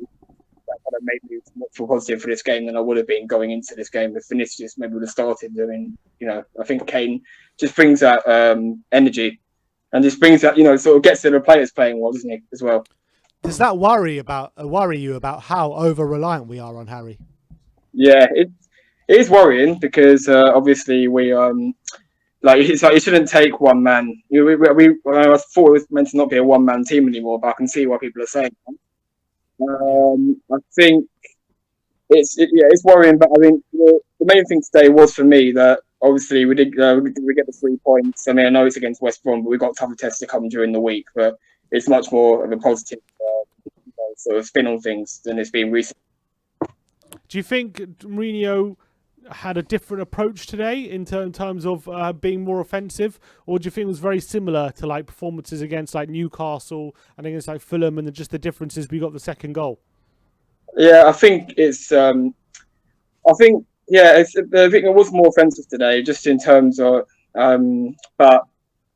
that kind of made me much more positive for this game than I would have been going into this game if Vinicius maybe would have started. I mean, I think Kane just brings that energy and just brings that, sort of gets the players playing well, doesn't he, as well? Does that worry you about how over-reliant we are on Harry? Yeah, it is worrying because obviously we it shouldn't take one man. I thought it was meant to not be a one-man team anymore, but I can see why people are saying that. I think it's worrying, but I think the main thing today was for me that obviously we get the 3 points. I mean, I know it's against West Brom, but we've got tougher tests to come during the week. But it's much more of a positive sort of spin on things than it's been recently. Do you think Mourinho had a different approach today in terms of being more offensive, or do you think it was very similar to like performances against like Newcastle and against like Fulham, and just the differences we got the second goal? Yeah, I think it's. I think it was more offensive today, just in terms of. But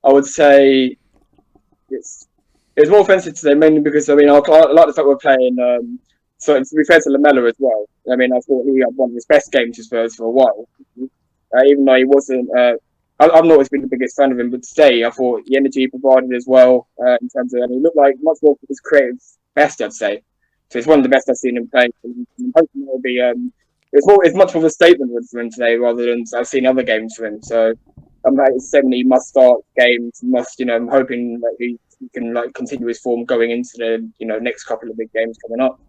I would say it's more offensive today mainly because I like the fact we're playing. So to be fair to Lamela as well. I mean, I thought he had one of his best games for Spurs for a while, even though he wasn't. I've not always been the biggest fan of him, but today I thought the energy he provided as well in terms of, and he looked like much more his creative best, I'd say. So it's one of the best I've seen him play. I'm hoping it'll be. It's much more of a statement for him today rather than I've seen other games for him. So I'm saying he must start games. I'm hoping that he can continue his form going into the next couple of big games coming up.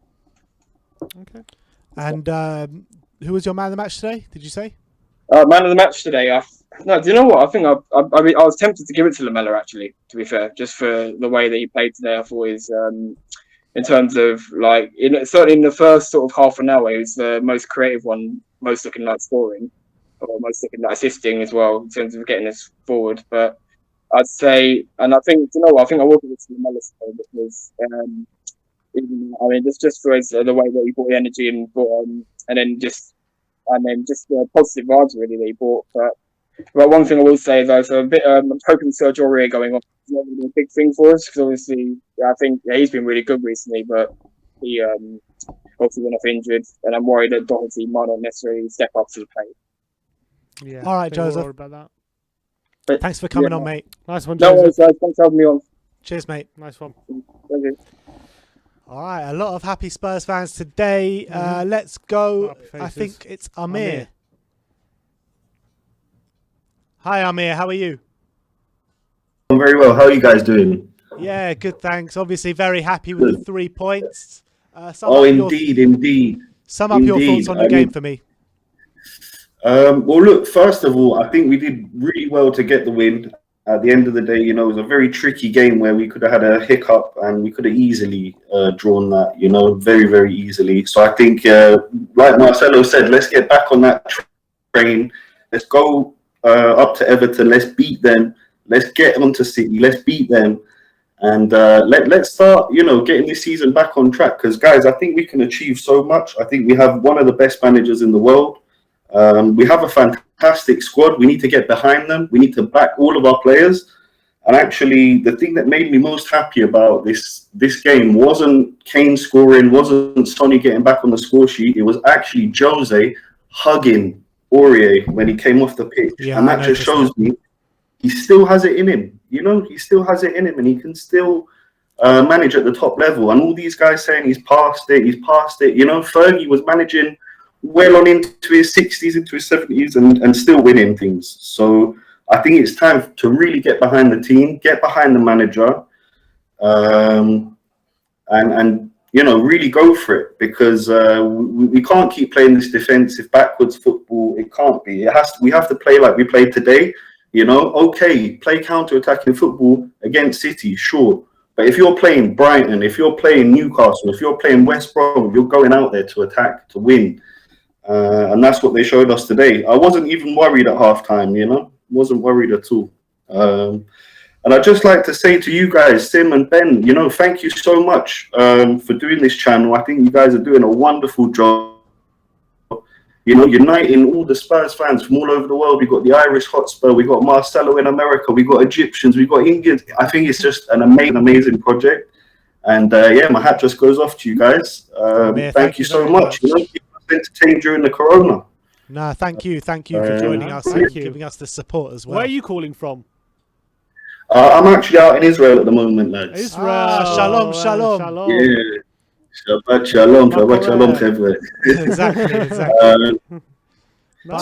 Okay. And who was your man of the match today? Did you say? Man of the match today. Do you know what? I think I was tempted to give it to Lamela actually. To be fair, just for the way that he played today, I thought his in terms of certainly in the first sort of half an hour, he was the most creative one, most looking like scoring, or most looking like assisting as well in terms of getting us forward. But I'd say, and I think I think I will give it to Lamela today because. Just for the way that he brought the energy and brought, and then just the positive vibes really that he brought. But one thing I will say though, so a bit, I'm hoping Sergio Aurier going on is not really a big thing for us because obviously I think he's been really good recently, but he obviously went off injured, and I'm worried that Doherty might not necessarily step up to the plate. Yeah. All right, Joseph. About that. But, thanks for coming on, mate. Nice one, No Joseph. worries, guys. Thanks for having me on. Cheers, mate. Nice one. Thank you. All right, a lot of happy Spurs fans today. Let's go. I think it's Amir. Hi, Amir. How are you? I'm very well. How are you guys doing? Yeah, good, thanks. Obviously, very happy with the 3 points. Indeed. Sum up your thoughts on the game for me. Well, look, first of all, I think we did really well to get the win. At the end of the day, it was a very tricky game where we could have had a hiccup and we could have easily drawn that, very, very easily. So I think, like Marcelo said, let's get back on that train. Let's go up to Everton. Let's beat them. Let's get onto City. Let's beat them. And let's start, getting this season back on track. Because, guys, I think we can achieve so much. I think we have one of the best managers in the world. We have a fantastic squad. We need to get behind them. We need to back all of our players. And actually, the thing that made me most happy about this game wasn't Kane scoring, wasn't Sonny getting back on the score sheet. It was actually Jose hugging Aurier when he came off the pitch. Yeah, and that just shows me he still has it in him. He still has it in him, and he can still manage at the top level. And all these guys saying he's past it. Fergie was managing well on into his 60s, into his 70s, and still winning things. So I think it's time to really get behind the team, get behind the manager, and really go for it, because we can't keep playing this defensive backwards football. It can't be. We have to play like we played today. Okay, play counter-attacking football against City, sure, But if you're playing Brighton, if you're playing Newcastle, if you're playing West Brom, you're going out there to attack, to win. And that's what they showed us today. I wasn't even worried at halftime, you know, wasn't worried at all. And I'd just like to say to you guys, Sim and Ben, you know, thank you so much for doing this channel. I think you guys are doing a wonderful job. You know, uniting all the Spurs fans from all over the world. We've got the Irish Hotspur, we've got Marcelo in America, we've got Egyptians, we've got Indians. I think it's just an amazing project. And yeah, my hat just goes off to you guys. Thank you so much. You know, keep us entertained during the corona. No, thank you for joining us and giving us the support as well. Where are you calling from? I'm actually out in Israel at the moment, lads. Israel. Shalom. Yeah. Shabbat shalom, חבר'ה. Exactly.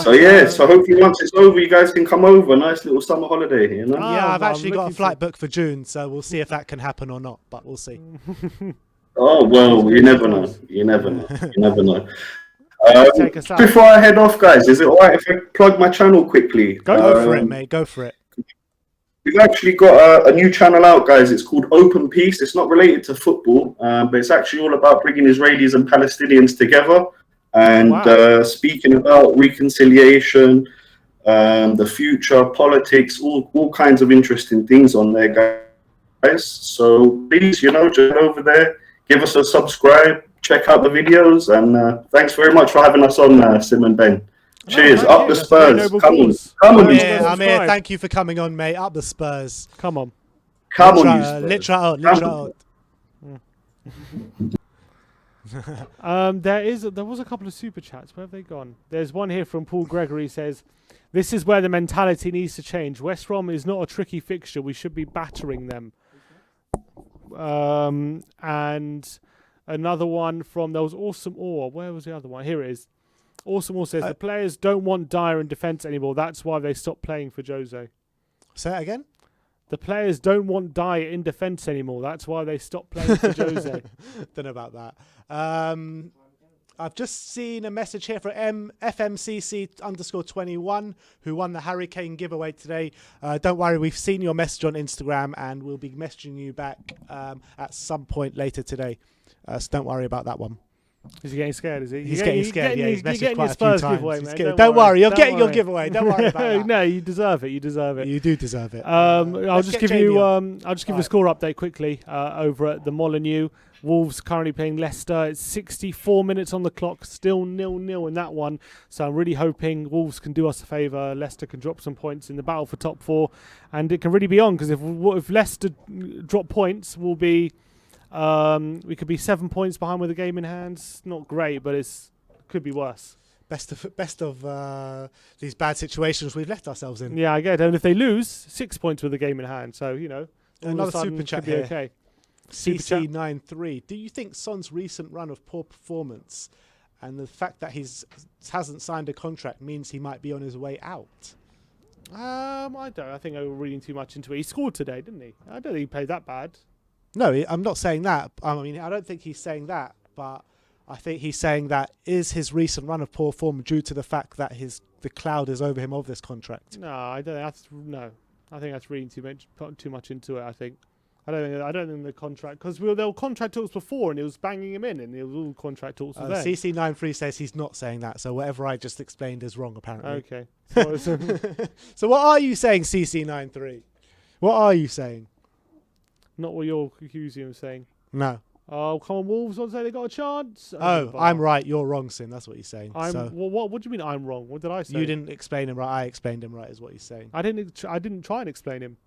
So yeah, so hopefully once it's over, you guys can come over. Nice little summer holiday, you know? Yeah, I've actually got a flight booked for June, so we'll see if that can happen or not, but we'll see. Oh, well, you never know. You never know. Take us out. Before I head off, guys, is it all right if I plug my channel quickly? Go for it, mate. Go for it. We've actually got a new channel out, guys. It's called Open Peace. It's not related to football, but it's actually all about bringing Israelis and Palestinians together and speaking about reconciliation, the future, politics, all kinds of interesting things on there, guys. So please, you know, just over there, give us a subscribe, check out the videos, and thanks very much for having us on, Sim and Ben. Cheers, up the Spurs. Come on. Amir, thank you for coming on, mate. Up the Spurs. Come on, you Spurs. Litra out. There was a couple of super chats. Where have they gone? There's one here from Paul Gregory. Says, "This is where the mentality needs to change. West Brom is not a tricky fixture. We should be battering them." And another one from there was Awesome Ore. Where was the other one? Here it is. Awesome Ore says the players don't want Dyer in defence anymore. That's why they stopped playing for Jose. Say that again. The players don't want Dyer in defence anymore. That's why they stopped playing for Jose. Don't know about that. I've just seen a message here for FMCC_21 who won the Harry Kane giveaway today. Don't worry, we've seen your message on Instagram and we'll be messaging you back at some point later today. So don't worry about that one. Is he getting scared, is he? He's getting scared, yeah. He's messaged quite a few times. Giveaway, man. Don't worry, you're getting your giveaway. Don't worry about that. No, you deserve it. You deserve it. You do deserve it. I'll just give you the score update quickly over at the Molineux. Wolves currently playing Leicester. It's 64 minutes on the clock, still 0-0 in that one. So I'm really hoping Wolves can do us a favour. Leicester can drop some points in the battle for top four, and it can really be on, because if Leicester drop points, we'll be we could be 7 points behind with a game in hand. Not great, but it could be worse. Best of these bad situations we've left ourselves in. Yeah, I get it. And if they lose, 6 points with a game in hand. So, you know, another super chat here. Okay. CC93. Do you think Son's recent run of poor performance and the fact that he hasn't signed a contract means he might be on his way out? I don't. I think I was reading too much into it. He scored today, didn't he? I don't think he played that bad. No, I'm not saying that. I mean, I don't think he's saying that, but I think he's saying that is his recent run of poor form due to the fact that the cloud is over him of this contract. No, I don't. I think that's reading too much into it. I don't think the contract, because there were contract talks before and he was banging him in, and it was all contract talks. CC93 says he's not saying that, so whatever I just explained is wrong apparently. Okay. So what are you saying, CC93? What are you saying? Not what you're accusing him of saying. No. Oh, come on, Wolves! Don't say they got a chance. I'm right. You're wrong, Sim. That's what he's saying. What do you mean I'm wrong? What did I say? You didn't explain him right. I explained him right, is what he's saying. I didn't try and explain him.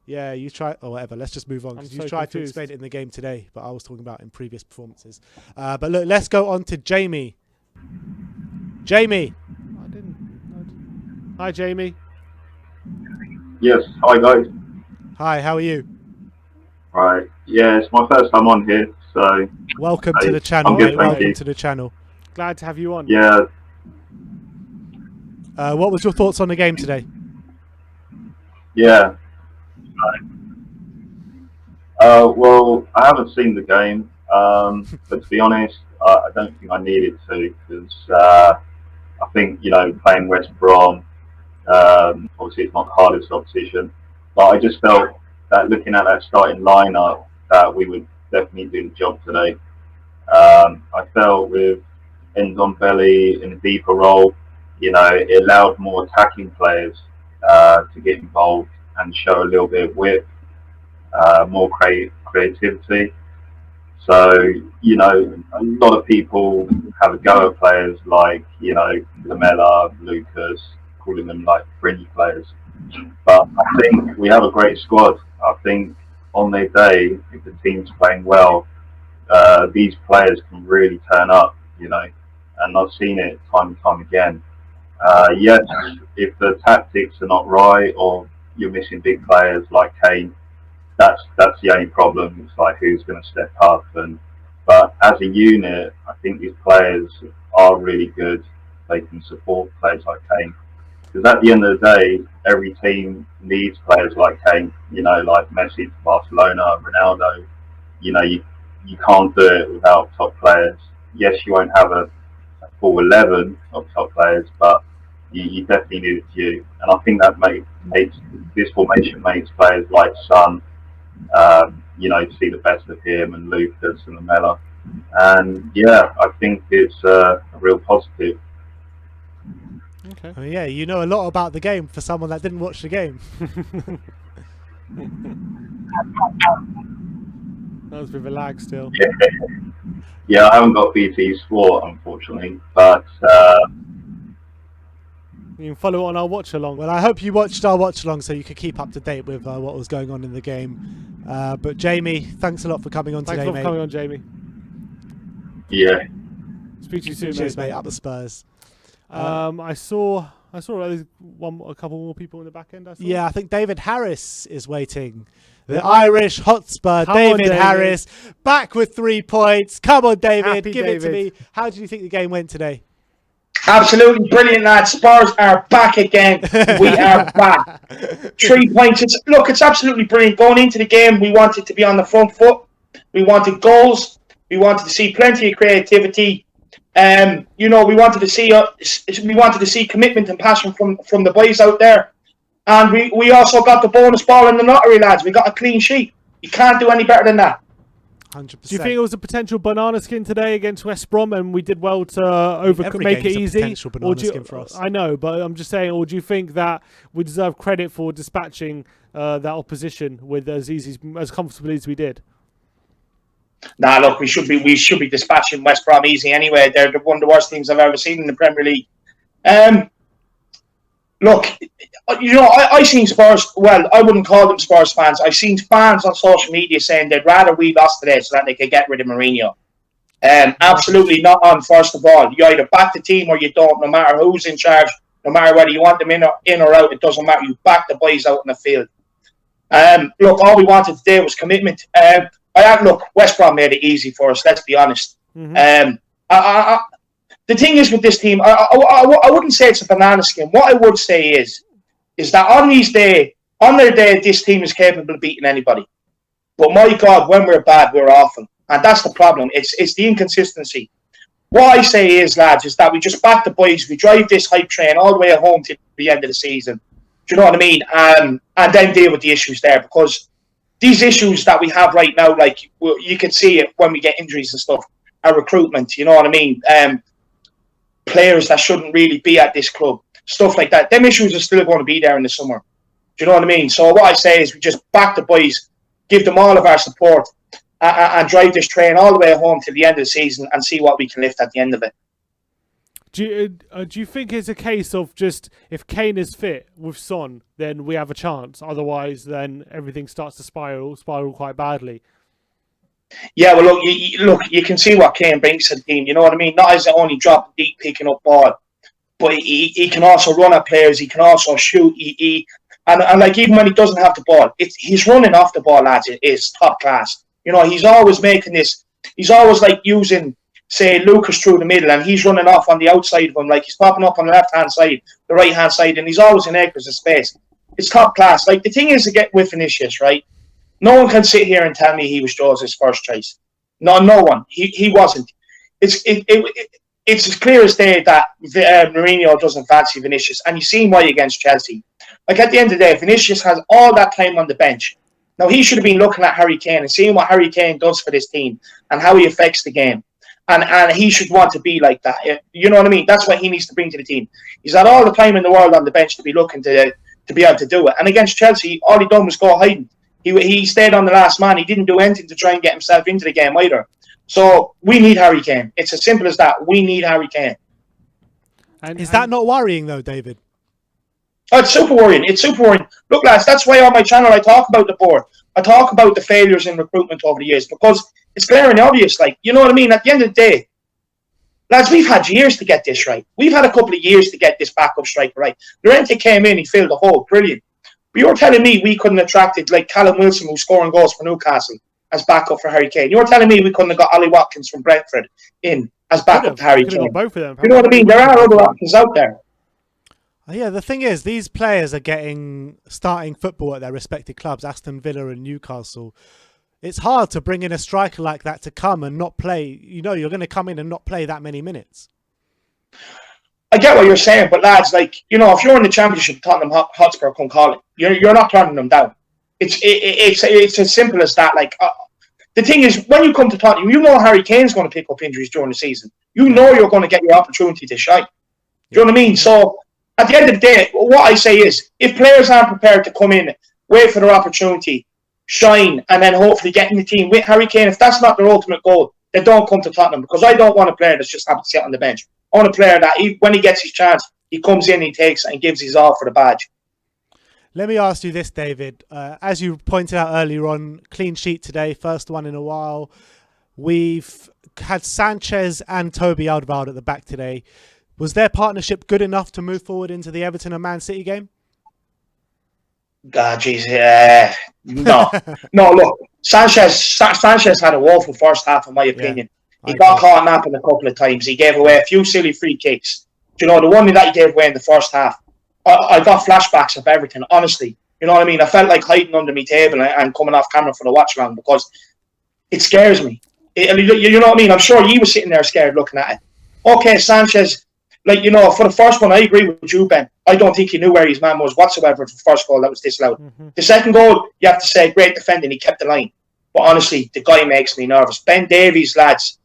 Yeah, you tried, or whatever. Let's just move on, because you tried to explain it in the game today, but I was talking about in previous performances. But look, let's go on to Jamie. Jamie. Hi, Jamie. Yes. Hi, guys. Hi. How are you? Right. Yeah, it's my first time on here, so welcome to the channel. I'm good, welcome to the channel. Glad to have you on. Yeah. What was your thoughts on the game today? Yeah. Well, I haven't seen the game, but to be honest, I don't think I needed to, because I think, playing West Brom, obviously it's not the hardest opposition, but I just felt that looking at that starting lineup, that we would definitely do the job today. I felt with Ndombele in a deeper role, it allowed more attacking players to get involved and show a little bit of whip, more creativity. So, a lot of people have a go at players like, Lamela, Lucas, calling them like fringe players. But I think we have a great squad. I think on their day, if the team's playing well, these players can really turn up, and I've seen it time and time again. Yes, if the tactics are not right or you're missing big players like Kane, that's the only problem. It's like who's going to step up, but as a unit, I think these players are really good. They can support players like Kane, because at the end of the day, every team needs players like Kane. Like Messi to Barcelona, Ronaldo. You can't do it without top players. Yes, you won't have a full 11 of top players, but you definitely need a few. And I think that makes this formation makes players like Son, see the best of him, and Lucas and Lamela. And yeah, I think it's a real positive. Okay. Oh, yeah, you know a lot about the game for someone that didn't watch the game. That was a bit of a lag still. Yeah, I haven't got BT Sport, unfortunately, but you can follow it on our watch along. Well, I hope you watched our watch along so you could keep up to date with what was going on in the game. But Jamie, thanks a lot for coming on today, mate. Thanks for coming on, Jamie. Yeah. Speak to you soon, Cheers, mate. mate. Up the Spurs. I saw a couple more people in the back end. Yeah, I think David Harris is waiting. The Irish Hotspur, David Harris, back with 3 points. Come on, David, give it to me. How did you think the game went today? Absolutely brilliant, lads. Spurs are back again. We are back. 3 points. It's absolutely brilliant. Going into the game, we wanted to be on the front foot. We wanted goals. We wanted to see plenty of creativity. We wanted to see commitment and passion from the boys out there. And we also got the bonus ball in the lottery, lads. We got a clean sheet. You can't do any better than that. 100%. Do you think it was a potential banana skin today against West Brom, and we did well to make it easy? Potential banana skin for us. I know, but I'm just saying. Or do you think that we deserve credit for dispatching that opposition with as comfortably as we did? Nah, look, we should be dispatching West Brom easy anyway. They're one of the worst teams I've ever seen in the Premier League. Look, I seen Spurs. Well, I wouldn't call them Spurs fans. I've seen fans on social media saying they'd rather we lost today so that they could get rid of Mourinho. Absolutely not on. First of all, you either back the team or you don't. No matter who's in charge, no matter whether you want them in or out, it doesn't matter. You back the boys out in the field. Look, all we wanted today was commitment. Look, West Brom made it easy for us. Let's be honest. Mm-hmm. The thing is with this team, I wouldn't say it's a banana skin. What I would say is that on their day, this team is capable of beating anybody. But my God, when we're bad, we're awful, and that's the problem. It's the inconsistency. What I say is, lads, is that we just back the boys. We drive this hype train all the way home to the end of the season. Do you know what I mean? And then deal with the issues there, because these issues that we have right now, like you can see it when we get injuries and stuff, our recruitment. You know what I mean? Players that shouldn't really be at this club, stuff like that. Them issues are still going to be there in the summer. Do you know what I mean? So what I say is we just back the boys, give them all of our support, and drive this train all the way home to the end of the season and see what we can lift at the end of it. Do you think it's a case of just if Kane is fit with Son, then we have a chance? Otherwise, then everything starts to spiral quite badly. Yeah, well, look, you can see what Kane brings to the team. You know what I mean? Not as only drop deep, picking up ball, but he can also run at players. He can also shoot. And like even when he doesn't have the ball, he's running off the ball, lads. It is top class. You know, he's always making this. He's always like using, say, Lucas through the middle, and he's running off on the outside of him, like he's popping up on the left hand side, the right hand side, and he's always in acres of space. It's top class. Like the thing is to get with Vinicius, right? No one can sit here and tell me he was Jose's first choice. No one. He wasn't. It's as clear as day that Mourinho doesn't fancy Vinicius, and you've seen why against Chelsea. Like at the end of the day, Vinicius has all that time on the bench. Now, he should have been looking at Harry Kane and seeing what Harry Kane does for this team and how he affects the game. And he should want to be like that. You know what I mean? That's what he needs to bring to the team. He's had all the time in the world on the bench to be looking to be able to do it. And against Chelsea, all he done was go hiding. He stayed on the last man. He didn't do anything to try and get himself into the game either. So we need Harry Kane. It's as simple as that. We need Harry Kane. Is that not worrying though, David? Oh, it's super worrying. It's super worrying. Look, lads, that's why on my channel I talk about the board. I talk about the failures in recruitment over the years because it's glaring obvious. Like, you know what I mean? At the end of the day, lads, we've had years to get this right. We've had a couple of years to get this backup striker right. Llorente came in, he filled the hole. Brilliant. But you're telling me we couldn't have attracted like Callum Wilson, who's scoring goals for Newcastle, as backup for Harry Kane. You're telling me we couldn't have got Ollie Watkins from Brentford in as backup to Harry Kane. Both of them. You know what I mean? There are other options out there. Yeah, the thing is, these players are getting starting football at their respective clubs, Aston Villa and Newcastle. It's hard to bring in a striker like that to come and not play. You know, you're going to come in and not play that many minutes. I get what you're saying, but lads, like, you know, if you're in the Championship, Tottenham Hotspur come calling, you're not turning them down. It's as simple as that. Like, the thing is, when you come to Tottenham, you know Harry Kane's going to pick up injuries during the season. You know you're going to get your opportunity to shine. Do you know what I mean? So, at the end of the day, what I say is, if players aren't prepared to come in, wait for their opportunity, shine, and then hopefully get in the team with Harry Kane, if that's not their ultimate goal, then don't come to Tottenham, because I don't want a player that's just happy to sit on the bench. I want a player that, when he gets his chance, he comes in, he takes it, and gives his all for the badge. Let me ask you this, David. As you pointed out earlier on, clean sheet today, first one in a while. We've had Sanchez and Toby Alderweireld at the back today. Was their partnership good enough to move forward into the Everton and Man City game? God, jeez, no. No, look, Sanchez had a woeful first half, in my opinion. He got caught napping a couple of times. He gave away a few silly free kicks. Do you know, the one that he gave away in the first half, I got flashbacks of everything, honestly. You know what I mean? I felt like hiding under my table and coming off camera for the watch round because it scares me. You know what I mean? I'm sure you were sitting there scared looking at it. Okay, Sanchez, like, you know, for the first one, I agree with you, Ben. I don't think he knew where his man was whatsoever for the first goal that was disallowed. The second goal, you have to say, great defending. He kept the line. But honestly, the guy makes me nervous. Ben Davies, lads,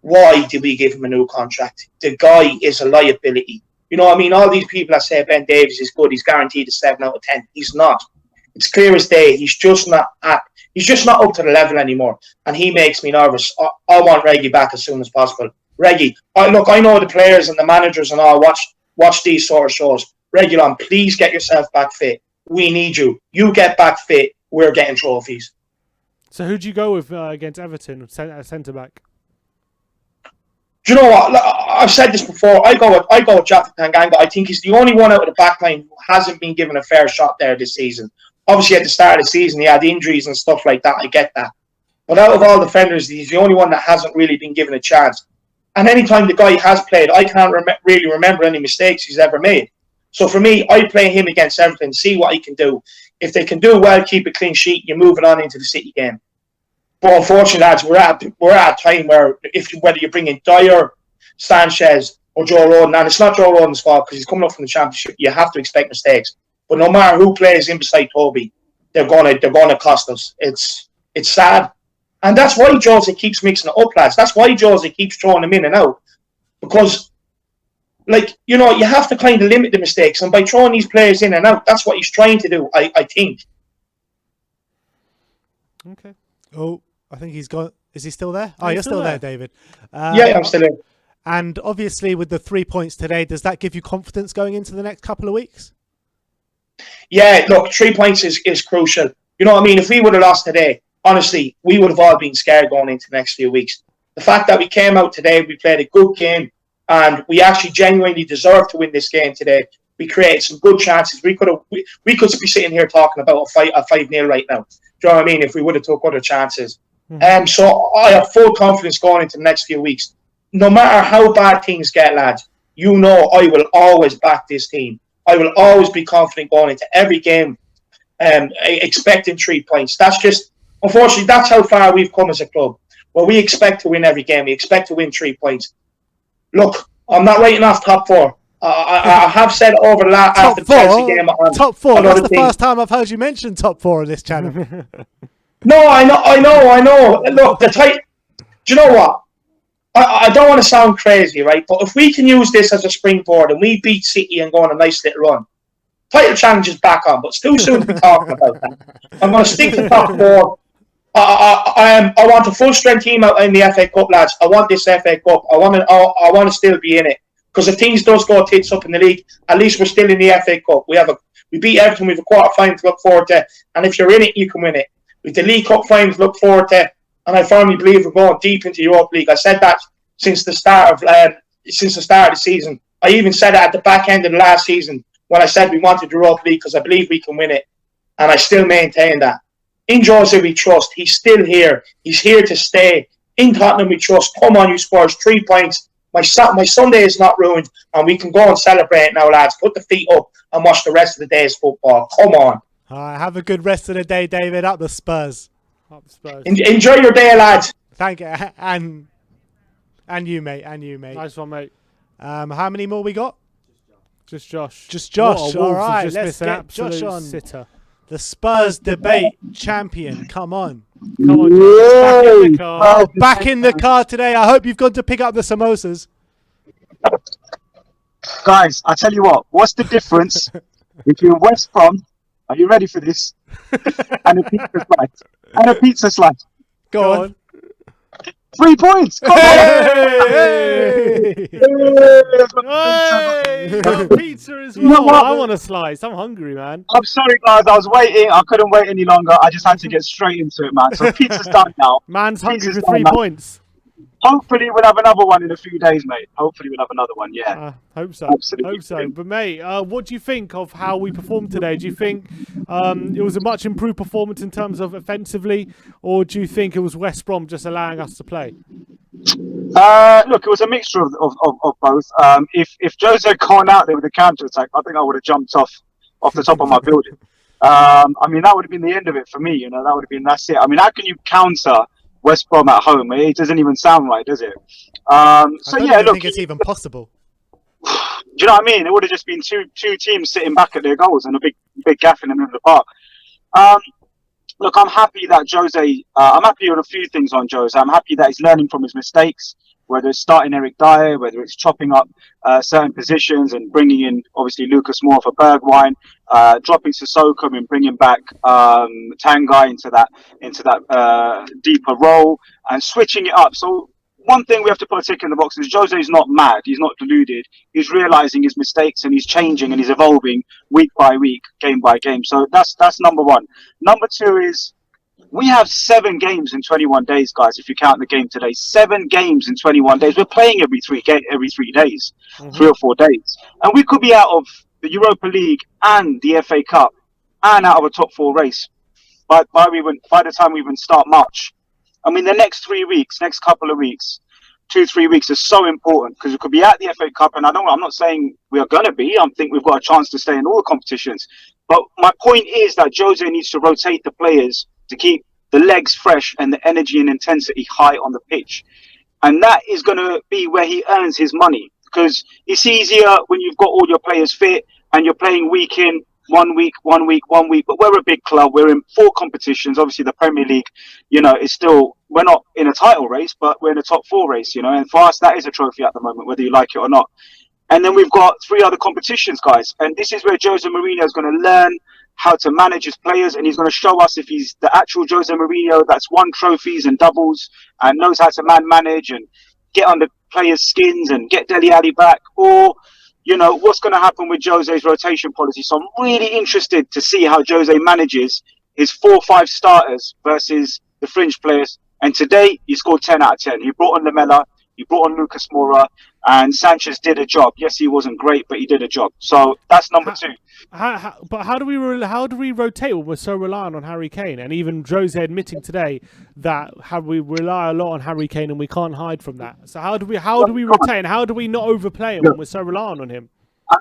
why did we give him a new contract? The guy is a liability. You know what I mean? All these people that say Ben Davies is good, he's guaranteed a 7 out of 10. He's not. It's clear as day. He's just not up to the level anymore. And he makes me nervous. I want Reggie back as soon as possible. Reggie, I know the players and the managers and all watch these sort of shows. Regulon, please get yourself back fit. We need you. You get back fit, we're getting trophies. So who'd you go with against Everton, centre back? Do you know what? I've said this before. I go with Jaffa Tanganga. I think he's the only one out of the back line who hasn't been given a fair shot there this season. Obviously, at the start of the season, he had injuries and stuff like that. I get that. But out of all defenders, he's the only one that hasn't really been given a chance. And anytime the guy has played, I can't really remember any mistakes he's ever made. So for me, I play him against Everton, see what he can do. If they can do well, keep a clean sheet, you move it on into the City game. But unfortunately, lads, we're at a time where whether you bring in Dyer, Sanchez, or Joe Rodon, and it's not Joe Rodon's fault because he's coming up from the Championship, you have to expect mistakes. But no matter who plays in beside Toby, they're gonna cost us. It's sad. And that's why Jose keeps mixing it up, lads. That's why Jose keeps throwing them in and out. Because, like, you know, you have to kind of limit the mistakes. And by throwing these players in and out, that's what he's trying to do, I think. Okay. Oh, I think he's gone. Is he still there? Oh, you're still there, David. Yeah, I'm still here. And obviously, with the 3 points today, does that give you confidence going into the next couple of weeks? Yeah, look, 3 points is crucial. You know what I mean? If we would have lost today, honestly, we would have all been scared going into the next few weeks. The fact that we came out today, we played a good game, and we actually genuinely deserved to win this game today. We created some good chances. We could be sitting here talking about a 5-0 right now. Do you know what I mean? If we would have took other chances. So I have full confidence going into the next few weeks. No matter how bad things get, lads, you know I will always back this team. I will always be confident going into every game, expecting 3 points. Unfortunately, that's how far we've come as a club. Well, we expect to win every game. We expect to win 3 points. Look, I'm not writing off top 4. I have said over after the Chelsea game. Top four. That's another the thing. first time I've heard you mention top four on this channel. No, I know. Look, do you know what? I don't want to sound crazy, right? But if we can use this as a springboard and we beat City and go on a nice little run, title challenge is back on, but it's too soon to be talking about that. I'm going to stick to top four. I want a full strength team out in the FA Cup, lads. I want this FA Cup. I want to still be in it, because if things does go tits up in the league, at least we're still in the FA Cup. We beat Everton. We have a quarter final to look forward to, and if you're in it, you can win it. With the League Cup finals to look forward to, and I firmly believe we're going deep into Europa League. I said that since the start of the season. I even said it at the back end of the last season when I said we wanted Europa League, because I believe we can win it, and I still maintain that. In Jose we trust. He's still here. He's here to stay. In Tottenham we trust. Come on, you Spurs. 3 points. My Sunday is not ruined, and we can go and celebrate now, lads. Put the feet up and watch the rest of the day's football. Come on. All right, have a good rest of the day, David. Up the Spurs. Up Spurs. Enjoy your day, lads. Thank you, and you, mate. Nice one, mate. How many more we got? Just Josh. Just Josh. Wolves All have right, just let's missed an get absolute Josh on. sitter. The Spurs debate champion. Come on. Come on, Josh. Back in the car. Back in the car today. I hope you've gone to pick up the samosas. Guys, I tell you what's the difference between West Brom, are you ready for this, and a pizza slice? Go on. 3 points! Come on! Hey! Pizza as well. You know what? I want a slice. I'm hungry, man. I'm sorry, guys, I was waiting. I couldn't wait any longer. I just had to get straight into it, man. So pizza's done now. Man's hungry Pizza's for 3 done, man. points. Hopefully we'll have another one in a few days, mate. Hopefully we'll have another one, yeah. Hope so. Absolutely. Hope so. But mate, what do you think of how we performed today? Do you think it was a much improved performance in terms of offensively, or do you think it was West Brom just allowing us to play? Look, it was a mixture of both. If Jose had gone out there with a counter attack, I think I would have jumped off the top of my building. I mean, that would have been the end of it for me. You know, that's it. I mean, how can you counter West Brom at home? It doesn't even sound right, does it? I think it's even possible. Do you know what I mean? It would have just been two teams sitting back at their goals and a big gap in the middle of the park. Look, I'm happy that Jose. I'm happy with a few things on Jose. I'm happy that he's learning from his mistakes, whether it's starting Eric Dyer, whether it's chopping up certain positions and bringing in obviously Lucas Moore for Bergwijn, dropping Sissoko and bringing back Tanguy into that deeper role and switching it up. So one thing we have to put a tick in the box is Jose is not mad. He's not deluded. He's realizing his mistakes and he's changing and he's evolving week by week, game by game. So that's number one. Number two is we have 7 games in 21 days, guys. If you count the game today, 7 games in 21 days. We're playing every 3 days, 3 or 4 days, and we could be out of the Europa League and the FA Cup and out of a top 4 race by the time we even start March. I mean, the next couple of weeks, 2-3 weeks is so important because we could be at the FA Cup, and I'm not saying we are going to be. I think we've got a chance to stay in all the competitions. But my point is that Jose needs to rotate the players to keep the legs fresh and the energy and intensity high on the pitch. And that is going to be where he earns his money, because it's easier when you've got all your players fit and you're playing week in, 1 week. But we're a big club. We're in 4 competitions. Obviously, the Premier League, is still, we're not in a title race, but we're in a top 4 race, And for us, that is a trophy at the moment, whether you like it or not. And then we've got 3 other competitions, guys. And this is where Jose Mourinho is going to learn how to manage his players, and he's going to show us if he's the actual Jose Mourinho that's won trophies and doubles and knows how to manage and get under players' skins and get Dele Alli back, or what's going to happen with Jose's rotation policy. So I'm really interested to see how Jose manages his 4-5 starters versus the fringe players. And today he scored 10 out of 10. He brought on Lamela, he brought on Lucas Moura, and Sanchez did a job. Yes, he wasn't great, but he did a job. So that's number 2. But how do we rotate when we're so reliant on Harry Kane? And even Jose admitting today that we rely a lot on Harry Kane and we can't hide from that. So how do we rotate, and how do we not overplay him when we're so reliant on him?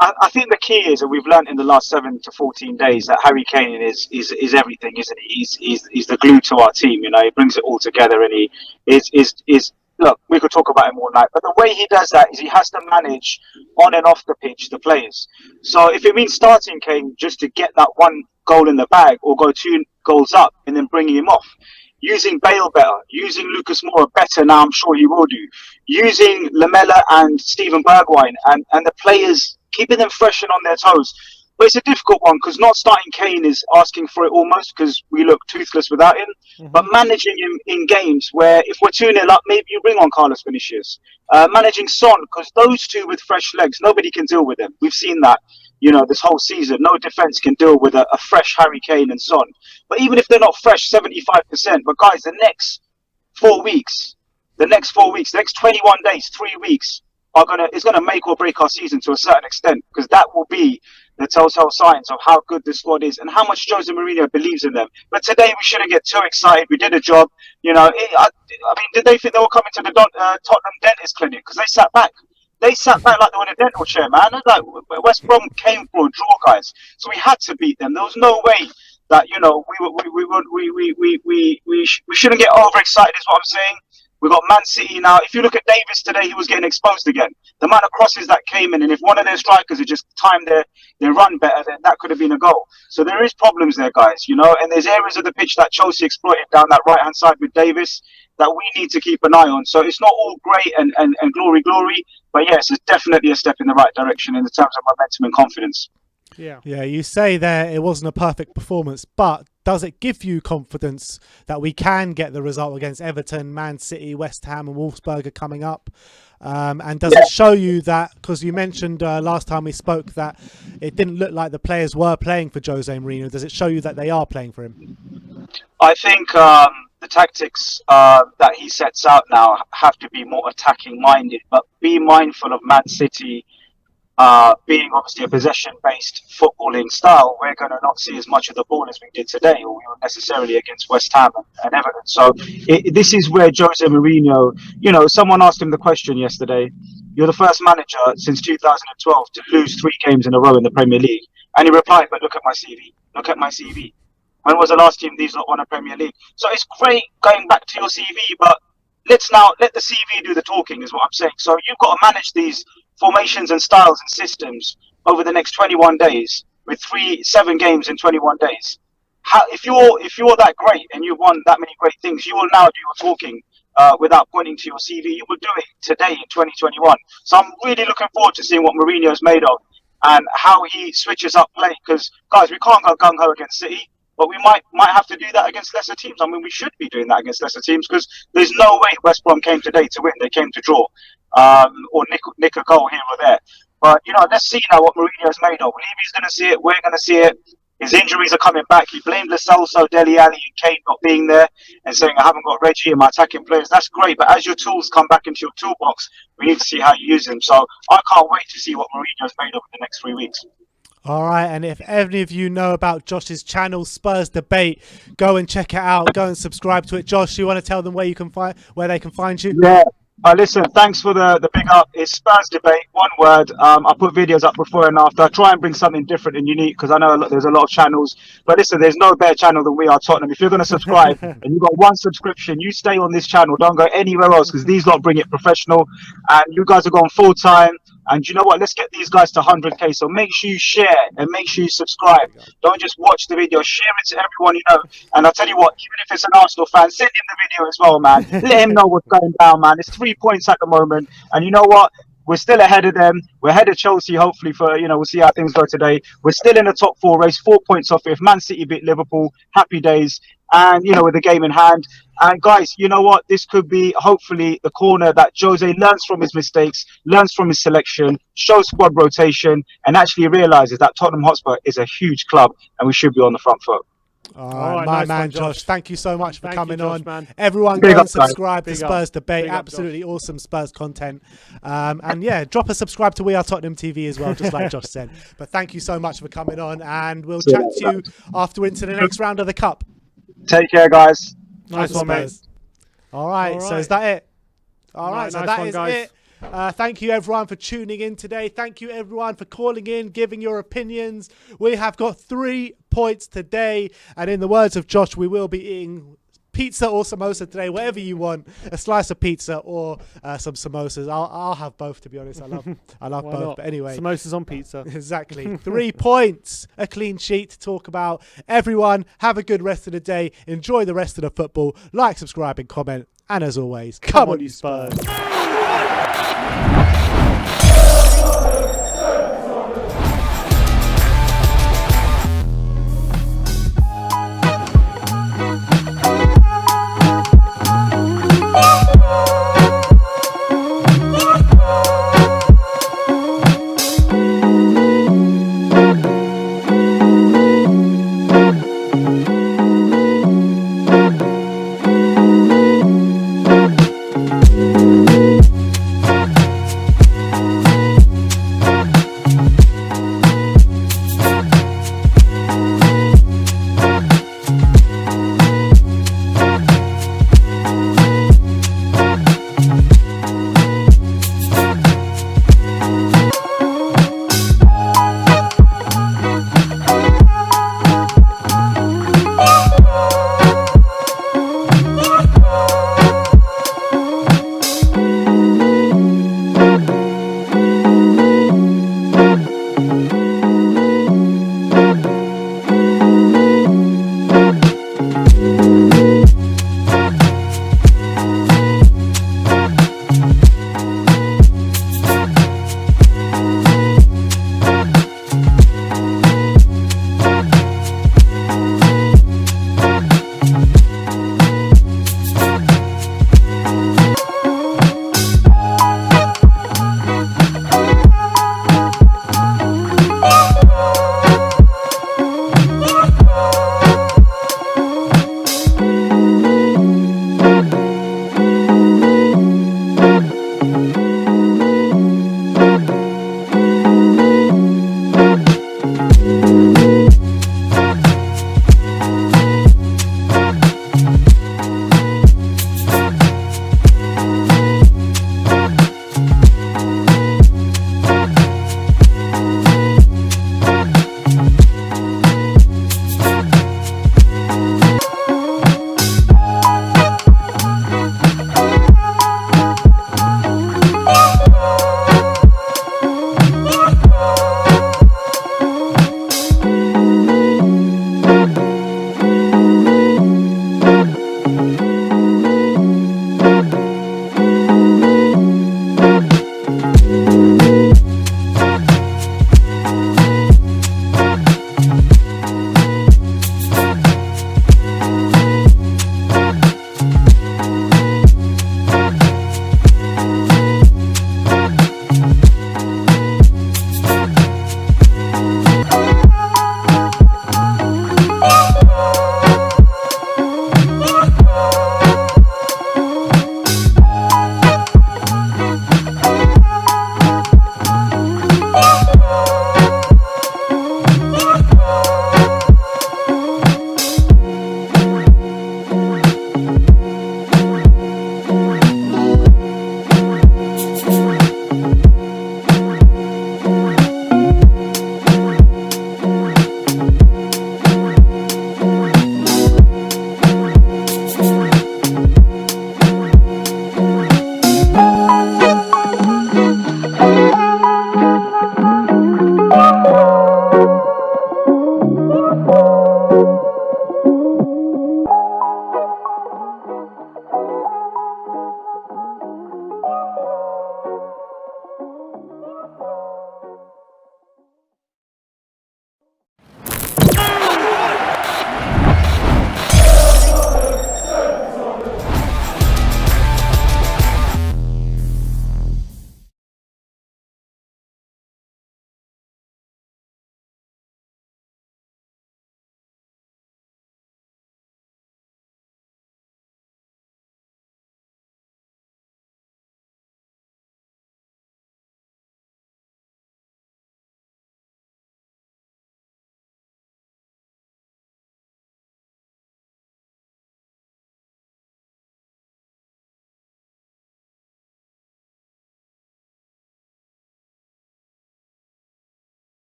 I think the key is that we've learned in the last 7 to 14 days that Harry Kane is everything, isn't he? He's the glue to our team. He brings it all together, and he is look, we could talk about him all night, but the way he does that is he has to manage on and off the pitch the players. So if it means starting Kane just to get that one goal in the bag or go 2 goals up and then bringing him off, using Bale better, using Lucas Moura better now, I'm sure he will do, using Lamella and Steven Bergwijn and the players, keeping them fresh and on their toes. But it's a difficult one because not starting Kane is asking for it almost because we look toothless without him. But managing him in games where if we're 2-0 up, maybe you bring on Carlos Vinicius. Managing Son, because those two with fresh legs, nobody can deal with them. We've seen that, this whole season. No defence can deal with a fresh Harry Kane and Son. But even if they're not fresh, 75%. But guys, the next 4 weeks, the next 21 days, 3 weeks, is gonna make or break our season to a certain extent, because that will be the telltale signs of how good the squad is and how much Jose Mourinho believes in them. But today we shouldn't get too excited. We did a job. I mean, did they think they were coming to the Tottenham dentist clinic? Because they sat back. They sat back like they were in a dental chair, man. Like West Brom came for a draw, guys. So we had to beat them. There was no way that we shouldn't get overexcited. Is what I'm saying. We got Man City now. If you look at Davis today, he was getting exposed again. The amount of crosses that came in, and if one of their strikers had just timed their run better, then that could have been a goal. So there is problems there, guys, and there's areas of the pitch that Chelsea exploited down that right-hand side with Davis that we need to keep an eye on. So it's not all great and glory, but yes, it's definitely a step in the right direction in terms of momentum and confidence. Yeah, you say there it wasn't a perfect performance, but does it give you confidence that we can get the result against Everton, Man City, West Ham and Wolfsburg are coming up? And does it show you that, because you mentioned last time we spoke that it didn't look like the players were playing for Jose Mourinho, does it show you that they are playing for him? I think the tactics that he sets out now have to be more attacking minded, but be mindful of Man City being obviously a possession-based footballing style. We're going to not see as much of the ball as we did today, or we were necessarily against West Ham and Everton. So this is where Jose Mourinho, someone asked him the question yesterday, you're the first manager since 2012 to lose 3 games in a row in the Premier League. And he replied, but look at my CV. Look at my CV. When was the last team these lot won a Premier League? So it's great going back to your CV, but let's now let the CV do the talking, is what I'm saying. So you've got to manage these formations and styles and systems over the next 21 days with 7 games in 21 days. If you're that great and you've won that many great things, you will now do your talking without pointing to your CV. You will do it today in 2021. So I'm really looking forward to seeing what Mourinho is made of and how he switches up play. Because guys, we can't go gung ho against City, but we might have to do that against lesser teams. I mean, we should be doing that against lesser teams because there's no way West Brom came today to win. They came to draw. Or nick a goal here or there. But, let's see now what Mourinho's made of. Levy's going to see it. We're going to see it. His injuries are coming back. He blamed Lo Celso, Dele Alli and Kane not being there and saying, I haven't got Reggie in my attacking players. That's great. But as your tools come back into your toolbox, we need to see how you use them. So I can't wait to see what Mourinho's made of in the next 3 weeks. All right, and if any of you know about Josh's channel, Spurs Debate, go and check it out. Go and subscribe to it. Josh, you want to tell them where they can find you? Yeah. Listen, thanks for the big up. It's Spurs Debate, one word. I put videos up before and after. I try and bring something different and unique because I know there's a lot of channels. But listen, there's no better channel than We Are Tottenham. If you're going to subscribe and you've got 1 subscription, you stay on this channel. Don't go anywhere else because these lot bring it professional. And you guys are going full time. And you know what? Let's get these guys to 100K. So make sure you share and make sure you subscribe. Don't just watch the video. Share it to everyone you know. And I'll tell you what, even if it's an Arsenal fan, send him the video as well, man. Let him know what's going down, man. It's 3 points at the moment. And you know what? We're still ahead of them. We're ahead of Chelsea, hopefully, for, we'll see how things go today. We're still in the top 4 race, 4 points off. If Man City beat Liverpool, happy days. And, with the game in hand. And guys, you know what? This could be, hopefully, the corner that Jose learns from his mistakes, learns from his selection, shows squad rotation, and actually realizes that Tottenham Hotspur is a huge club and we should be on the front foot. All right, my man, Josh. Thank you so much for coming on. Man. Everyone Big go up, and subscribe guys. to Spurs Debate. Absolutely awesome Spurs content. And yeah, drop a subscribe to We Are Tottenham TV as well, just like Josh said. But thank you so much for coming on, and we'll chat to you after into the next round of the Cup. Take care, guys. Nice one, mate. All right, so is that it? All right, so nice that one, is guys. it. Thank you everyone for tuning in today. Thank you everyone for calling in, giving your opinions. We have got 3 points today, and in the words of Josh, we will be eating pizza or samosa today, whatever you want. A slice of pizza or some samosas. I'll have both, to be honest. I love Why both. not? But anyway, Samosas on pizza. Exactly. 3 points, a clean sheet to talk about. Everyone, have a good rest of the day. Enjoy the rest of the football. Like, subscribe, and comment. And as always, come on, you Spurs.